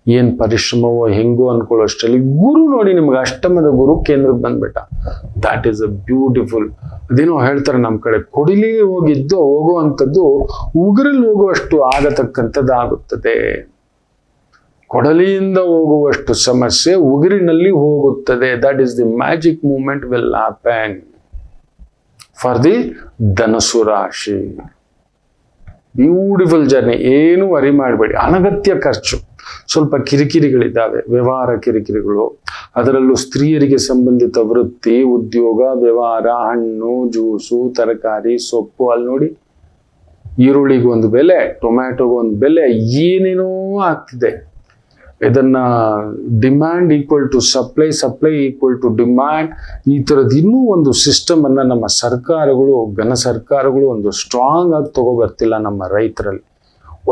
ಏನ್ ಪರಿಶ್ರಮವೋ ಹೆಂಗೋ ಅನ್ಕೊಳ್ಳೋ ಅಷ್ಟರಲ್ಲಿ ಗುರು ನೋಡಿ ನಿಮ್ಗೆ ಅಷ್ಟಮದ ಗುರು ಕೇಂದ್ರಕ್ಕೆ ಬಂದ್ಬಿಟ್ಟ. That is a beautiful. ಅದೇನೋ ಹೇಳ್ತಾರೆ ನಮ್ಮ ಕಡೆ, ಕೊಡಿಲಿ ಹೋಗುವಂಥದ್ದು ಉಗುರಲ್ಲಿ ಹೋಗುವಷ್ಟು ಆಗತಕ್ಕಂಥದ್ದಾಗುತ್ತದೆ. ಕೊಡಲಿಯಿಂದ ಹೋಗುವಷ್ಟು ಸಮಸ್ಯೆ ಉಗುರಿನಲ್ಲಿ ಹೋಗುತ್ತದೆ. That is the magic moment will happen for the Dhanus ರಾಶಿ. ಬ್ಯೂಟಿಫುಲ್ ಜರ್ನಿ, ಏನು ವರಿ ಮಾಡಬೇಡಿ. ಅನಗತ್ಯ ಖರ್ಚು, ಸ್ವಲ್ಪ ಕಿರಿಕಿರಿಗಳಿದ್ದಾವೆ, ವ್ಯವಹಾರ ಕಿರಿಕಿರಿಗಳು, ಅದರಲ್ಲೂ ಸ್ತ್ರೀಯರಿಗೆ ಸಂಬಂಧಿತ ವೃತ್ತಿ, ಉದ್ಯೋಗ, ವ್ಯವಹಾರ, ಹಣ್ಣು, ಜ್ಯೂಸು, ತರಕಾರಿ, ಸೊಪ್ಪು. ಅಲ್ಲಿ ನೋಡಿ, ಈರುಳ್ಳಿಗೊಂದು ಬೆಲೆ, ಟೊಮ್ಯಾಟೊಗೊಂದು ಬೆಲೆ, ಏನೇನೋ ಆಗ್ತಿದೆ. ಇದನ್ನ demand equal to supply, supply equal to demand, ಈ ಥರದ್ದು ಇನ್ನೂ ಒಂದು ಸಿಸ್ಟಮ್ ಅನ್ನ ನಮ್ಮ ಸರ್ಕಾರಗಳು, ಘನ ಸರ್ಕಾರಗಳು ಒಂದು ಸ್ಟ್ರಾಂಗ್ ಆಗಿ ತಗೋಬರ್ತಿಲ್ಲ ನಮ್ಮ ರೈತರಲ್ಲಿ.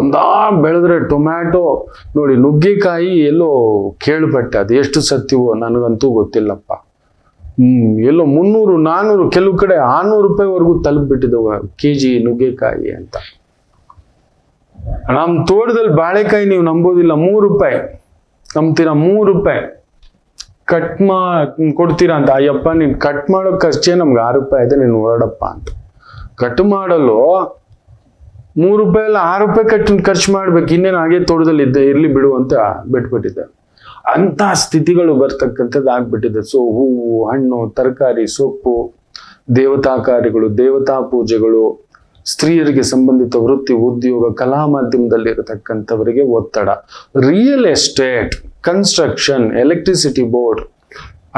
ಒಂದಾ ಬೆಳೆದ್ರೆ ಟೊಮ್ಯಾಟೊ ನೋಡಿ, ನುಗ್ಗೆಕಾಯಿ ಎಲ್ಲೋ ಕೇಳ್ಪಟ್ಟೆ, ಅದು ಎಷ್ಟು ಸತ್ಯವೋ ನನಗಂತೂ ಗೊತ್ತಿಲ್ಲಪ್ಪ. ಎಲ್ಲೋ 300, 400, ಕೆಲವು ಕಡೆ 600 ರೂಪಾಯಿವರೆಗೂ ತಲುಪಿಬಿಟ್ಟಿದ್ದವು KG ನುಗ್ಗೆಕಾಯಿ ಅಂತ. ನಮ್ಮ ತೋಟದಲ್ಲಿ ಬಾಳೆಕಾಯಿ ನೀವು ನಂಬೋದಿಲ್ಲ, 3 ರೂಪಾಯಿ. ನಂಬ್ತೀರಾ? 3 ರೂಪಾಯಿ ಕಟ್ ಕೊಡ್ತೀರಾ ಅಂತ. ಅಯ್ಯಪ್ಪ, ನೀನ್ ಕಟ್ ಮಾಡೋ ಖರ್ಚೆ ನಮ್ಗೆ 6 ರೂಪಾಯಿ ಇದೆ, ನೀನು ಹೊರಡಪ್ಪ ಅಂತ. ಕಟ್ ಮಾಡಲು 3 ರೂಪಾಯಿ ಅಲ್ಲ, 6 ರೂಪಾಯಿ ಖರ್ಚು ಮಾಡ್ಬೇಕು, ಇನ್ನೇನು ಹಾಗೆ ತೋಟದಲ್ಲಿ ಇರ್ಲಿ ಬಿಡು ಅಂತ ಬಿಟ್ಬಿಟ್ಟಿದೆ. ಅಂತ ಸ್ಥಿತಿಗಳು ಬರ್ತಕ್ಕಂಥದ್ದು ಆಗ್ಬಿಟ್ಟಿದೆ. ಸೊ ಹೂವು, ಹಣ್ಣು, ತರಕಾರಿ, ಸೊಪ್ಪು, ದೇವತಾ ಕಾರ್ಯಗಳು, ದೇವತಾ ಪೂಜೆಗಳು, ಸ್ತ್ರೀಯರಿಗೆ ಸಂಬಂಧಿತ ವೃತ್ತಿ, ಉದ್ಯೋಗ, ಕಲಾ ಮಾಧ್ಯಮದಲ್ಲಿ ಇರತಕ್ಕಂಥವರಿಗೆ ಒತ್ತಡ, real estate, construction, electricity board,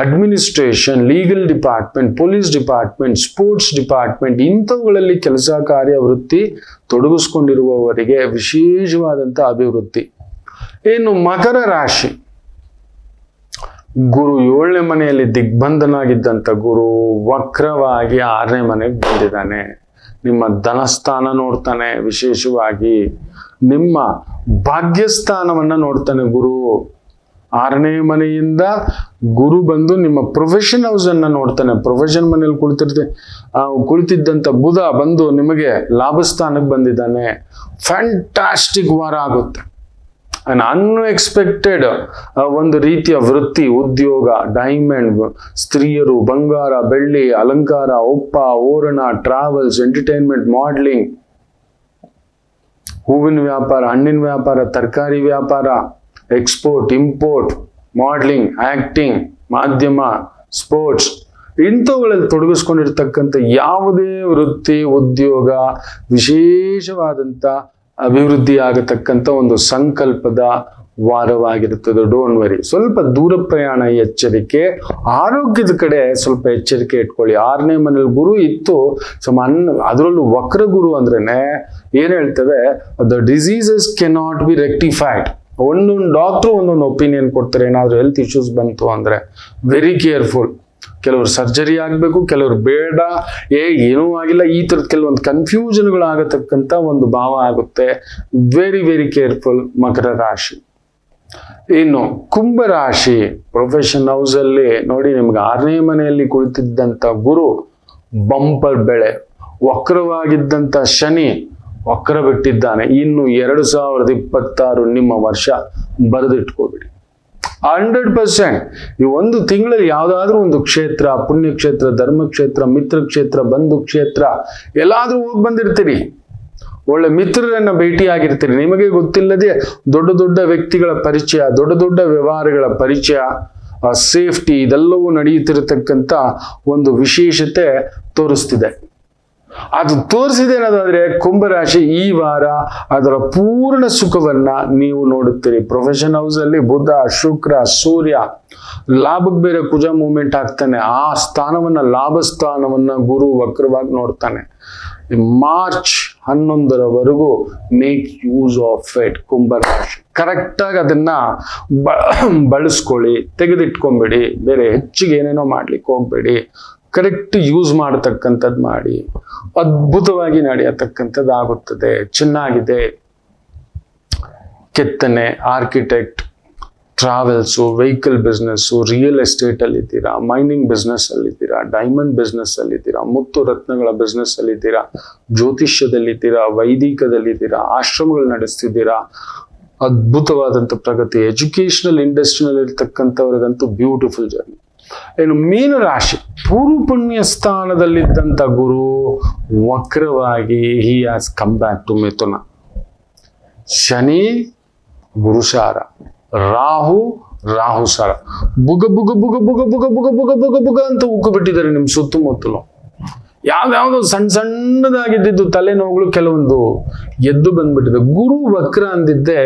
administration, legal department, police department, sports department, ಇಂಥವುಗಳಲ್ಲಿ ಕೆಲಸ ಕಾರ್ಯ ವೃತ್ತಿ ತೊಡಗಿಸ್ಕೊಂಡಿರುವವರಿಗೆ ವಿಶೇಷವಾದಂಥ ಅಭಿವೃದ್ಧಿ. ಏನು ಮಕರ ರಾಶಿ, ಗುರು 7ನೇ ಮನೆಯಲ್ಲಿ ದಿಗ್ಬಂಧನಾಗಿದ್ದಂಥ ಗುರು ವಕ್ರವಾಗಿ 6ನೇ ಮನೆಗೆ ಬಂದಿದ್ದಾನೆ. ನಿಮ್ಮ ಧನಸ್ಥಾನ ನೋಡ್ತಾನೆ, ವಿಶೇಷವಾಗಿ ನಿಮ್ಮ ಭಾಗ್ಯಸ್ಥಾನವನ್ನ ನೋಡ್ತಾನೆ ಗುರು. 6ನೇ ಮನೆಯಿಂದ ಗುರು ಬಂದು ನಿಮ್ಮ ಪ್ರೊಫೆಷನ್ ಹೌಸ್ ಅನ್ನ ನೋಡ್ತಾನೆ. ಪ್ರೊಫೆಷನ್ ಮನೆಯಲ್ಲಿ ಕುಳಿತಿದ್ದಂತ ಬುಧ ಬಂದು ನಿಮಗೆ ಲಾಭಸ್ಥಾನಕ್ಕೆ ಬಂದಿದ್ದಾನೆ. ಫ್ಯಾಂಟಾಸ್ಟಿಕ್ ವಾರ ಆಗುತ್ತೆ. ಅನ್ಎಕ್ಸ್ಪೆಕ್ಟೆಡ್ ಒಂದು ರೀತಿಯ ವೃತ್ತಿ, ಉದ್ಯೋಗ, ಡೈಮಂಡ್, ಸ್ತ್ರೀಯರು, ಬಂಗಾರ, ಬೆಳ್ಳಿ, ಅಲಂಕಾರ, ಒಪ್ಪ, ಓರಣ, ಟ್ರಾವೆಲ್ಸ್, ಎಂಟರ್ಟೈನ್ಮೆಂಟ್, ಮಾಡ್ಲಿಂಗ್, ಹೂವಿನ ವ್ಯಾಪಾರ, ಹಣ್ಣಿನ ವ್ಯಾಪಾರ, ತರಕಾರಿ ವ್ಯಾಪಾರ, ಎಕ್ಸ್ಪೋರ್ಟ್, ಇಂಪೋರ್ಟ್, ಮಾಡ್ಲಿಂಗ್, ಆಕ್ಟಿಂಗ್, ಮಾಧ್ಯಮ, ಸ್ಪೋರ್ಟ್ಸ್, ಇಂಥವುಗಳಲ್ಲಿ ತೊಡಗಿಸ್ಕೊಂಡಿರ್ತಕ್ಕಂಥ ಯಾವುದೇ ವೃತ್ತಿ, ಉದ್ಯೋಗ, ವಿಶೇಷವಾದಂಥ ಅಭಿವೃದ್ಧಿ ಆಗತಕ್ಕಂಥ ಒಂದು ಸಂಕಲ್ಪದ ವಾರವಾಗಿರುತ್ತದೆ. Don't worry. ಸ್ವಲ್ಪ ದೂರ ಪ್ರಯಾಣ ಎಚ್ಚರಿಕೆ, ಆರೋಗ್ಯದ ಕಡೆ ಸ್ವಲ್ಪ ಎಚ್ಚರಿಕೆ ಇಟ್ಕೊಳ್ಳಿ. 6ನೇ ಮನೇಲಿ ಗುರು ಇತ್ತು, ಅದರಲ್ಲೂ ವಕ್ರ ಗುರು ಅಂದ್ರೇನೆ ಏನ್ ಹೇಳ್ತದೆ, the diseases cannot be rectified. ಒಂದೊಂದು ಡಾಕ್ಟ್ರು ಒಂದೊಂದು ಒಪಿನಿಯನ್ ಕೊಡ್ತಾರೆ. ಏನಾದ್ರು ಹೆಲ್ತ್ ಇಶ್ಯೂಸ್ ಬಂತು ಅಂದ್ರೆ ವೆರಿ ಕೇರ್ಫುಲ್. ಕೆಲವರು ಸರ್ಜರಿ ಆಗಬೇಕು, ಕೆಲವರು ಬೇಡ, ಏನೂ ಆಗಿಲ್ಲ, ಈ ಥರದ ಕೆಲವೊಂದು ಕನ್ಫ್ಯೂಷನ್ಗಳಾಗತಕ್ಕಂಥ ಒಂದು ಭಾವ ಆಗುತ್ತೆ. ವೆರಿ ವೆರಿ ಕೇರ್ಫುಲ್ ಮಕರ ರಾಶಿ. ಇನ್ನು ಕುಂಭರಾಶಿ, ಪ್ರೊಫೆಷನ್ ಹೌಸ್ ಅಲ್ಲಿ ನೋಡಿ, ನಿಮ್ಗೆ 6ನೇ ಮನೆಯಲ್ಲಿ ಕುಳಿತಿದ್ದಂಥ ಗುರು ಬಂಪರ್ ಬೆಳೆ, ವಕ್ರವಾಗಿದ್ದಂಥ ಶನಿ ವಕ್ರ ಬಿಟ್ಟಿದ್ದಾನೆ. ಇನ್ನು 2026 ನಿಮ್ಮ ವರ್ಷ ಬರೆದಿಟ್ಕೋಬಿಡಿ. 100%. ಈ ಒಂದು ತಿಂಗಳಲ್ಲಿ ಯಾವುದಾದ್ರೂ ಒಂದು ಕ್ಷೇತ್ರ, ಪುಣ್ಯಕ್ಷೇತ್ರ, ಧರ್ಮಕ್ಷೇತ್ರ, ಮಿತ್ರಕ್ಷೇತ್ರ, ಬಂಧು ಕ್ಷೇತ್ರ, ಎಲ್ಲಾದ್ರೂ ಹೋಗಿ ಬಂದಿರ್ತೀರಿ. ಒಳ್ಳೆ ಮಿತ್ರರನ್ನ ಭೇಟಿಯಾಗಿರ್ತೀರಿ. ನಿಮಗೆ ಗೊತ್ತಿಲ್ಲದೆ ದೊಡ್ಡ ದೊಡ್ಡ ವ್ಯಕ್ತಿಗಳ ಪರಿಚಯ, ದೊಡ್ಡ ದೊಡ್ಡ ವ್ಯವಹಾರಗಳ ಪರಿಚಯ, ಸೇಫ್ಟಿ, ಇದೆಲ್ಲವೂ ನಡೆಯುತ್ತಿರತಕ್ಕಂಥ ಒಂದು ವಿಶೇಷತೆ ತೋರಿಸ್ತಿದೆ. ಅದು ತೋರಿಸಿದೇನದಾದ್ರೆ ಕುಂಭರಾಶಿ ಈ ವಾರ ಅದರ ಪೂರ್ಣ ಸುಖವನ್ನ ನೀವು ನೋಡುತ್ತೀರಿ. ಪ್ರೊಫೆಷನ್ ಹೌಸ್ ಅಲ್ಲಿ ಬುಧ, ಶುಕ್ರ, ಸೂರ್ಯ, ಲಾಭಕ್ಕೆ ಬೇರೆ ಕುಜ ಮೂವ್ಮೆಂಟ್ ಆಗ್ತಾನೆ. ಆ ಸ್ಥಾನವನ್ನ, ಲಾಭ ಸ್ಥಾನವನ್ನ ಗುರು ವಕ್ರವಾಗಿ ನೋಡ್ತಾನೆ. ಮಾರ್ಚ್ 11ರವರೆಗೂ ಮೇಕ್ ಯೂಸ್ ಆಫ್ ಇಟ್. ಕುಂಭರಾಶಿ ಕರೆಕ್ಟಾಗಿ ಅದನ್ನ ಬಳಸ್ಕೊಳ್ಳಿ, ತೆಗೆದಿಟ್ಕೊಂಬೇಡಿ. ಬೇರೆ ಹೆಚ್ಚಿಗೆ ಏನೇನೋ ಮಾಡ್ಲಿಕ್ಕೆ ಹೋಗ್ಬೇಡಿ. ಕರೆಕ್ಟ್ ಯೂಸ್ ಮಾಡತಕ್ಕಂಥದ್ದು ಮಾಡಿ, ಅದ್ಭುತವಾಗಿ ನಡೆಯತಕ್ಕಂಥದ್ದು ಆಗುತ್ತದೆ. ಚೆನ್ನಾಗಿದೆ. ಕೆತ್ತನೆ, architect, travels, vehicle business, real estate ಅಲ್ಲಿ ಇದ್ದೀರಾ, ಮೈನಿಂಗ್ ಬಿಸ್ನೆಸ್ ಅಲ್ಲಿ ಇದ್ದೀರಾ, ಡೈಮಂಡ್ ಬಿಸ್ನೆಸ್ ಅಲ್ಲಿ ಇದ್ದೀರಾ, ಮುತ್ತು ರತ್ನಗಳ ಬಿಸ್ನೆಸ್ ಅಲ್ಲಿ ಇದ್ದೀರಾ, ಜ್ಯೋತಿಷ್ಯದಲ್ಲಿದ್ದೀರಾ, ವೈದಿಕದಲ್ಲಿದ್ದೀರಾ, ಆಶ್ರಮಗಳು ನಡೆಸ್ತಿದ್ದೀರಾ, ಅದ್ಭುತವಾದಂಥ ಪ್ರಗತಿ. ಎಜುಕೇಶನಲ್ ಇಂಡಸ್ಟ್ರಿನಲ್ಲಿ ಇರ್ತಕ್ಕಂಥವ್ರಿಗಂತೂ ಬ್ಯೂಟಿಫುಲ್ ಜರ್ನಿ. ಏನು ಮೀನರಾಶಿ, ಪೂರ್ವ ಪುಣ್ಯ ಸ್ಥಾನದಲ್ಲಿದ್ದಂಥ ಗುರು ವಕ್ರವಾಗಿ he has come back to Mithuna. Shani ಗುರುಸಾರ, Rahu ಸಾರ, ಬುಗ ಬುಗ ಬುಗ ಬುಗ ಬುಗ ಬುಗ ಬುಗ ಬುಗ ಬುಗ ಅಂತ ಉಕ್ಕು ಬಿಟ್ಟಿದ್ದಾರೆ ನಿಮ್ ಸುತ್ತಮುತ್ತಲು. ಯಾವ್ದಾವ್ದೋ ಸಣ್ಣದಾಗಿದ್ದು ತಲೆನೋವುಗಳು ಕೆಲವೊಂದು ಎದ್ದು ಬಂದ್ಬಿಟ್ಟಿದೆ. ಗುರು ವಕ್ರ ಅಂದಿದ್ದೆ,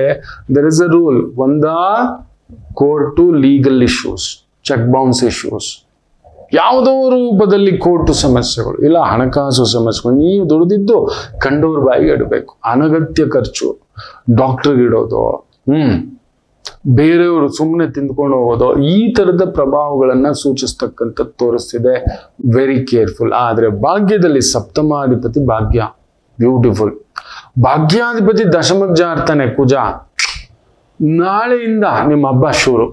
ದರ್ ಇಸ್ ಅ ರೂಲ್. ಒಂದಾ court legal issues, check bounce issues, ಯಾವುದೋ ರೂಪದಲ್ಲಿ ಕೋರ್ಟು ಸಮಸ್ಯೆಗಳು, ಇಲ್ಲ ಹಣಕಾಸು ಸಮಸ್ಯೆಗಳು. ನೀವು ದುಡಿದಿದ್ದು ಕಂಡೋರ್ ಬಾಯಿಗೆ ಇಡಬೇಕು. ಅನಗತ್ಯ ಖರ್ಚು, ಡಾಕ್ಟರ್ಗೆ ಇಡೋದು, ಬೇರೆಯವರು ಸುಮ್ಮನೆ ತಿಂದ್ಕೊಂಡು ಹೋಗೋದು, ಈ ತರದ ಪ್ರಭಾವಗಳನ್ನ ಸೂಚಿಸ್ತಕ್ಕಂಥದ್ದು ತೋರಿಸ್ತಿದೆ. Very careful. ಆದ್ರೆ ಭಾಗ್ಯದಲ್ಲಿ ಸಪ್ತಮಾಧಿಪತಿ ಭಾಗ್ಯ, ಬ್ಯೂಟಿಫುಲ್. ಭಾಗ್ಯಾಧಿಪತಿ ದಶಮಕ್ಕೆ ಜಾರ್ತಾನೆ ಕುಜ. ನಾಳೆಯಿಂದ ನಿಮ್ಮ ಹಬ್ಬ ಶುರು.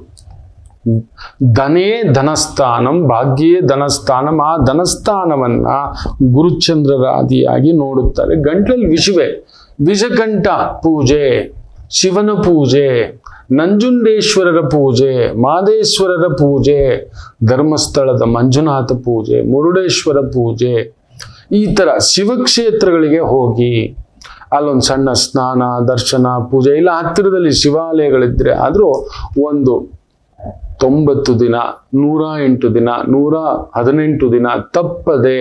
ಧನೇ ಧನಸ್ಥಾನಂ, ಭಾಗ್ಯೇ ಧನಸ್ಥಾನಂ. ಆ ಧನಸ್ಥಾನವನ್ನ ಗುರುಚಂದ್ರರಾದಿಯಾಗಿ ನೋಡುತ್ತಾರೆ. ಗಂಟ್ಲಲ್ಲಿ ವಿಷವೇ, ವಿಷಕಂಠ ಪೂಜೆ, ಶಿವನ ಪೂಜೆ, ನಂಜುಂಡೇಶ್ವರರ ಪೂಜೆ, ಮಾದೇಶ್ವರರ ಪೂಜೆ, ಧರ್ಮಸ್ಥಳದ ಮಂಜುನಾಥ ಪೂಜೆ, ಮುರುಡೇಶ್ವರ ಪೂಜೆ, ಈ ತರ ಶಿವಕ್ಷೇತ್ರಗಳಿಗೆ ಹೋಗಿ ಅಲ್ಲೊಂದು ಸಣ್ಣ ಸ್ನಾನ, ದರ್ಶನ, ಪೂಜೆ, ಇಲ್ಲ ಹತ್ತಿರದಲ್ಲಿ ಶಿವಾಲಯಗಳಿದ್ರೆ ಆದ್ರೂ ಒಂದು 90 ದಿನ, 108 ದಿನ, 118 ದಿನ ತಪ್ಪದೆ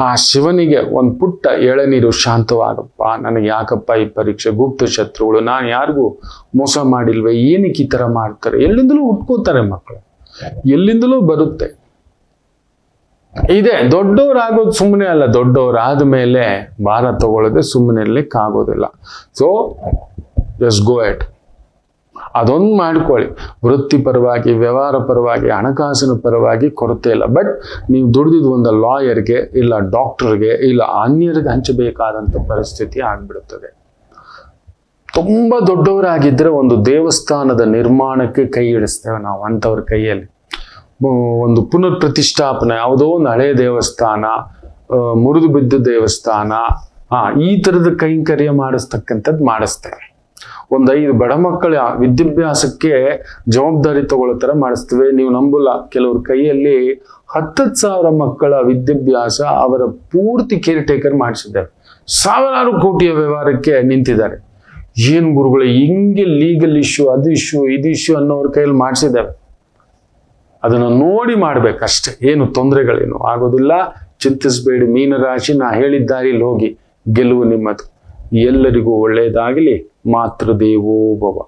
ಆ ಶಿವನಿಗೆ ಒಂದು ಪುಟ್ಟ ಎಳನೀರು, ಶಾಂತವಾಗಪ್ಪ, ನನಗೆ ಯಾಕಪ್ಪ ಈ ಪರೀಕ್ಷೆ, ಗುಪ್ತ ಶತ್ರುಗಳು, ನಾನು ಯಾರಿಗೂ ಮೋಸ ಮಾಡಿಲ್ವೇ, ಏನಕ್ಕೆ ಈ ತರ ಮಾಡ್ತಾರೆ, ಎಲ್ಲಿಂದಲೂ ಉಟ್ಕೋತಾರೆ ಮಕ್ಕಳು, ಎಲ್ಲಿಂದಲೂ ಬರುತ್ತೆ. ಇದೆ ದೊಡ್ಡವರಾಗೋದು ಸುಮ್ಮನೆ ಅಲ್ಲ, ದೊಡ್ಡವರಾದ ಮೇಲೆ ಭಾರ ತಗೊಳ್ಳೋದೆ ಸುಮ್ಮನೆ ಇರ್ಲಿಕ್ಕಾಗೋದಿಲ್ಲ. ಸೊ ಜಸ್ಟ್ ಗೋ ಎಟ್. ಅದೊಂದು ಮಾಡ್ಕೊಳ್ಳಿ. ವೃತ್ತಿಪರವಾಗಿ, ವ್ಯವಹಾರ ಪರವಾಗಿ, ಹಣಕಾಸಿನ ಪರವಾಗಿ ಕೊರತೆ ಇಲ್ಲ. ಬಟ್ ನೀವು ದುಡಿದಿದ್ದು ಒಂದು ಲಾಯರ್ಗೆ, ಇಲ್ಲ ಡಾಕ್ಟರ್ಗೆ, ಇಲ್ಲ ಅನ್ಯರಿಗೆ ಹಂಚಬೇಕಾದಂಥ ಪರಿಸ್ಥಿತಿ ಆಗ್ಬಿಡುತ್ತದೆ. ತುಂಬಾ ದೊಡ್ಡವರಾಗಿದ್ರೆ ಒಂದು ದೇವಸ್ಥಾನದ ನಿರ್ಮಾಣಕ್ಕೆ ಕೈ ಇಡಿಸ್ತೇವೆ ನಾವು. ಅಂಥವ್ರ ಕೈಯಲ್ಲಿ ಒಂದು ಪುನರ್ ಪ್ರತಿಷ್ಠಾಪನೆ, ಯಾವುದೋ ಒಂದು ಹಳೆ ದೇವಸ್ಥಾನ, ಮುರಿದು ಬಿದ್ದ ದೇವಸ್ಥಾನ, ಈ ತರದ ಕೈಂಕರ್ಯ ಮಾಡಿಸ್ತಕ್ಕಂಥದ್ದು ಮಾಡಿಸ್ತೇವೆ. ಒಂದು 5 ಬಡ ಮಕ್ಕಳ ವಿದ್ಯಾಭ್ಯಾಸಕ್ಕೆ ಜವಾಬ್ದಾರಿ ತಗೊಳ್ಳೋ ತರ ಮಾಡಿಸ್ತೇವೆ. ನೀವು ನಂಬಲ್ಲ, ಕೆಲವ್ರ ಕೈಯಲ್ಲಿ 10,000 ಮಕ್ಕಳ ವಿದ್ಯಾಭ್ಯಾಸ ಅವರ ಪೂರ್ತಿ ಕೇರ್ ಟೇಕರ್ ಮಾಡಿಸಿದ್ದಾರೆ. ಸಾವಿರಾರು ಕೋಟಿಯ ವ್ಯವಹಾರಕ್ಕೆ ನಿಂತಿದ್ದಾರೆ. ಏನ್ ಗುರುಗಳೇ, ಹಿಂಗೆ ಲೀಗಲ್ ಇಶ್ಯೂ, ಅದು ಇಶ್ಯೂ, ಇದು ಇಶ್ಯೂ ಅನ್ನೋರ ಕೈಯಲ್ಲಿ ಮಾಡಿಸಿದ್ದಾರೆ. ಅದನ್ನ ನೋಡಿ ಮಾಡ್ಬೇಕಷ್ಟೆ. ಏನು ತೊಂದರೆಗಳೇನು ಆಗೋದಿಲ್ಲ. ಚಿಂತಿಸಬೇಡಿ ಮೀನರಾಶಿ. ನಾ ಹೇಳಿದ ದಾರಿಲಿ ಹೋಗಿ, ಗೆಲುವು ನಿಮ್ಮದು. ಎಲ್ಲರಿಗೂ ಒಳ್ಳೆಯದಾಗಲಿ. ಮಾತೃದೇವೋ ಭವ.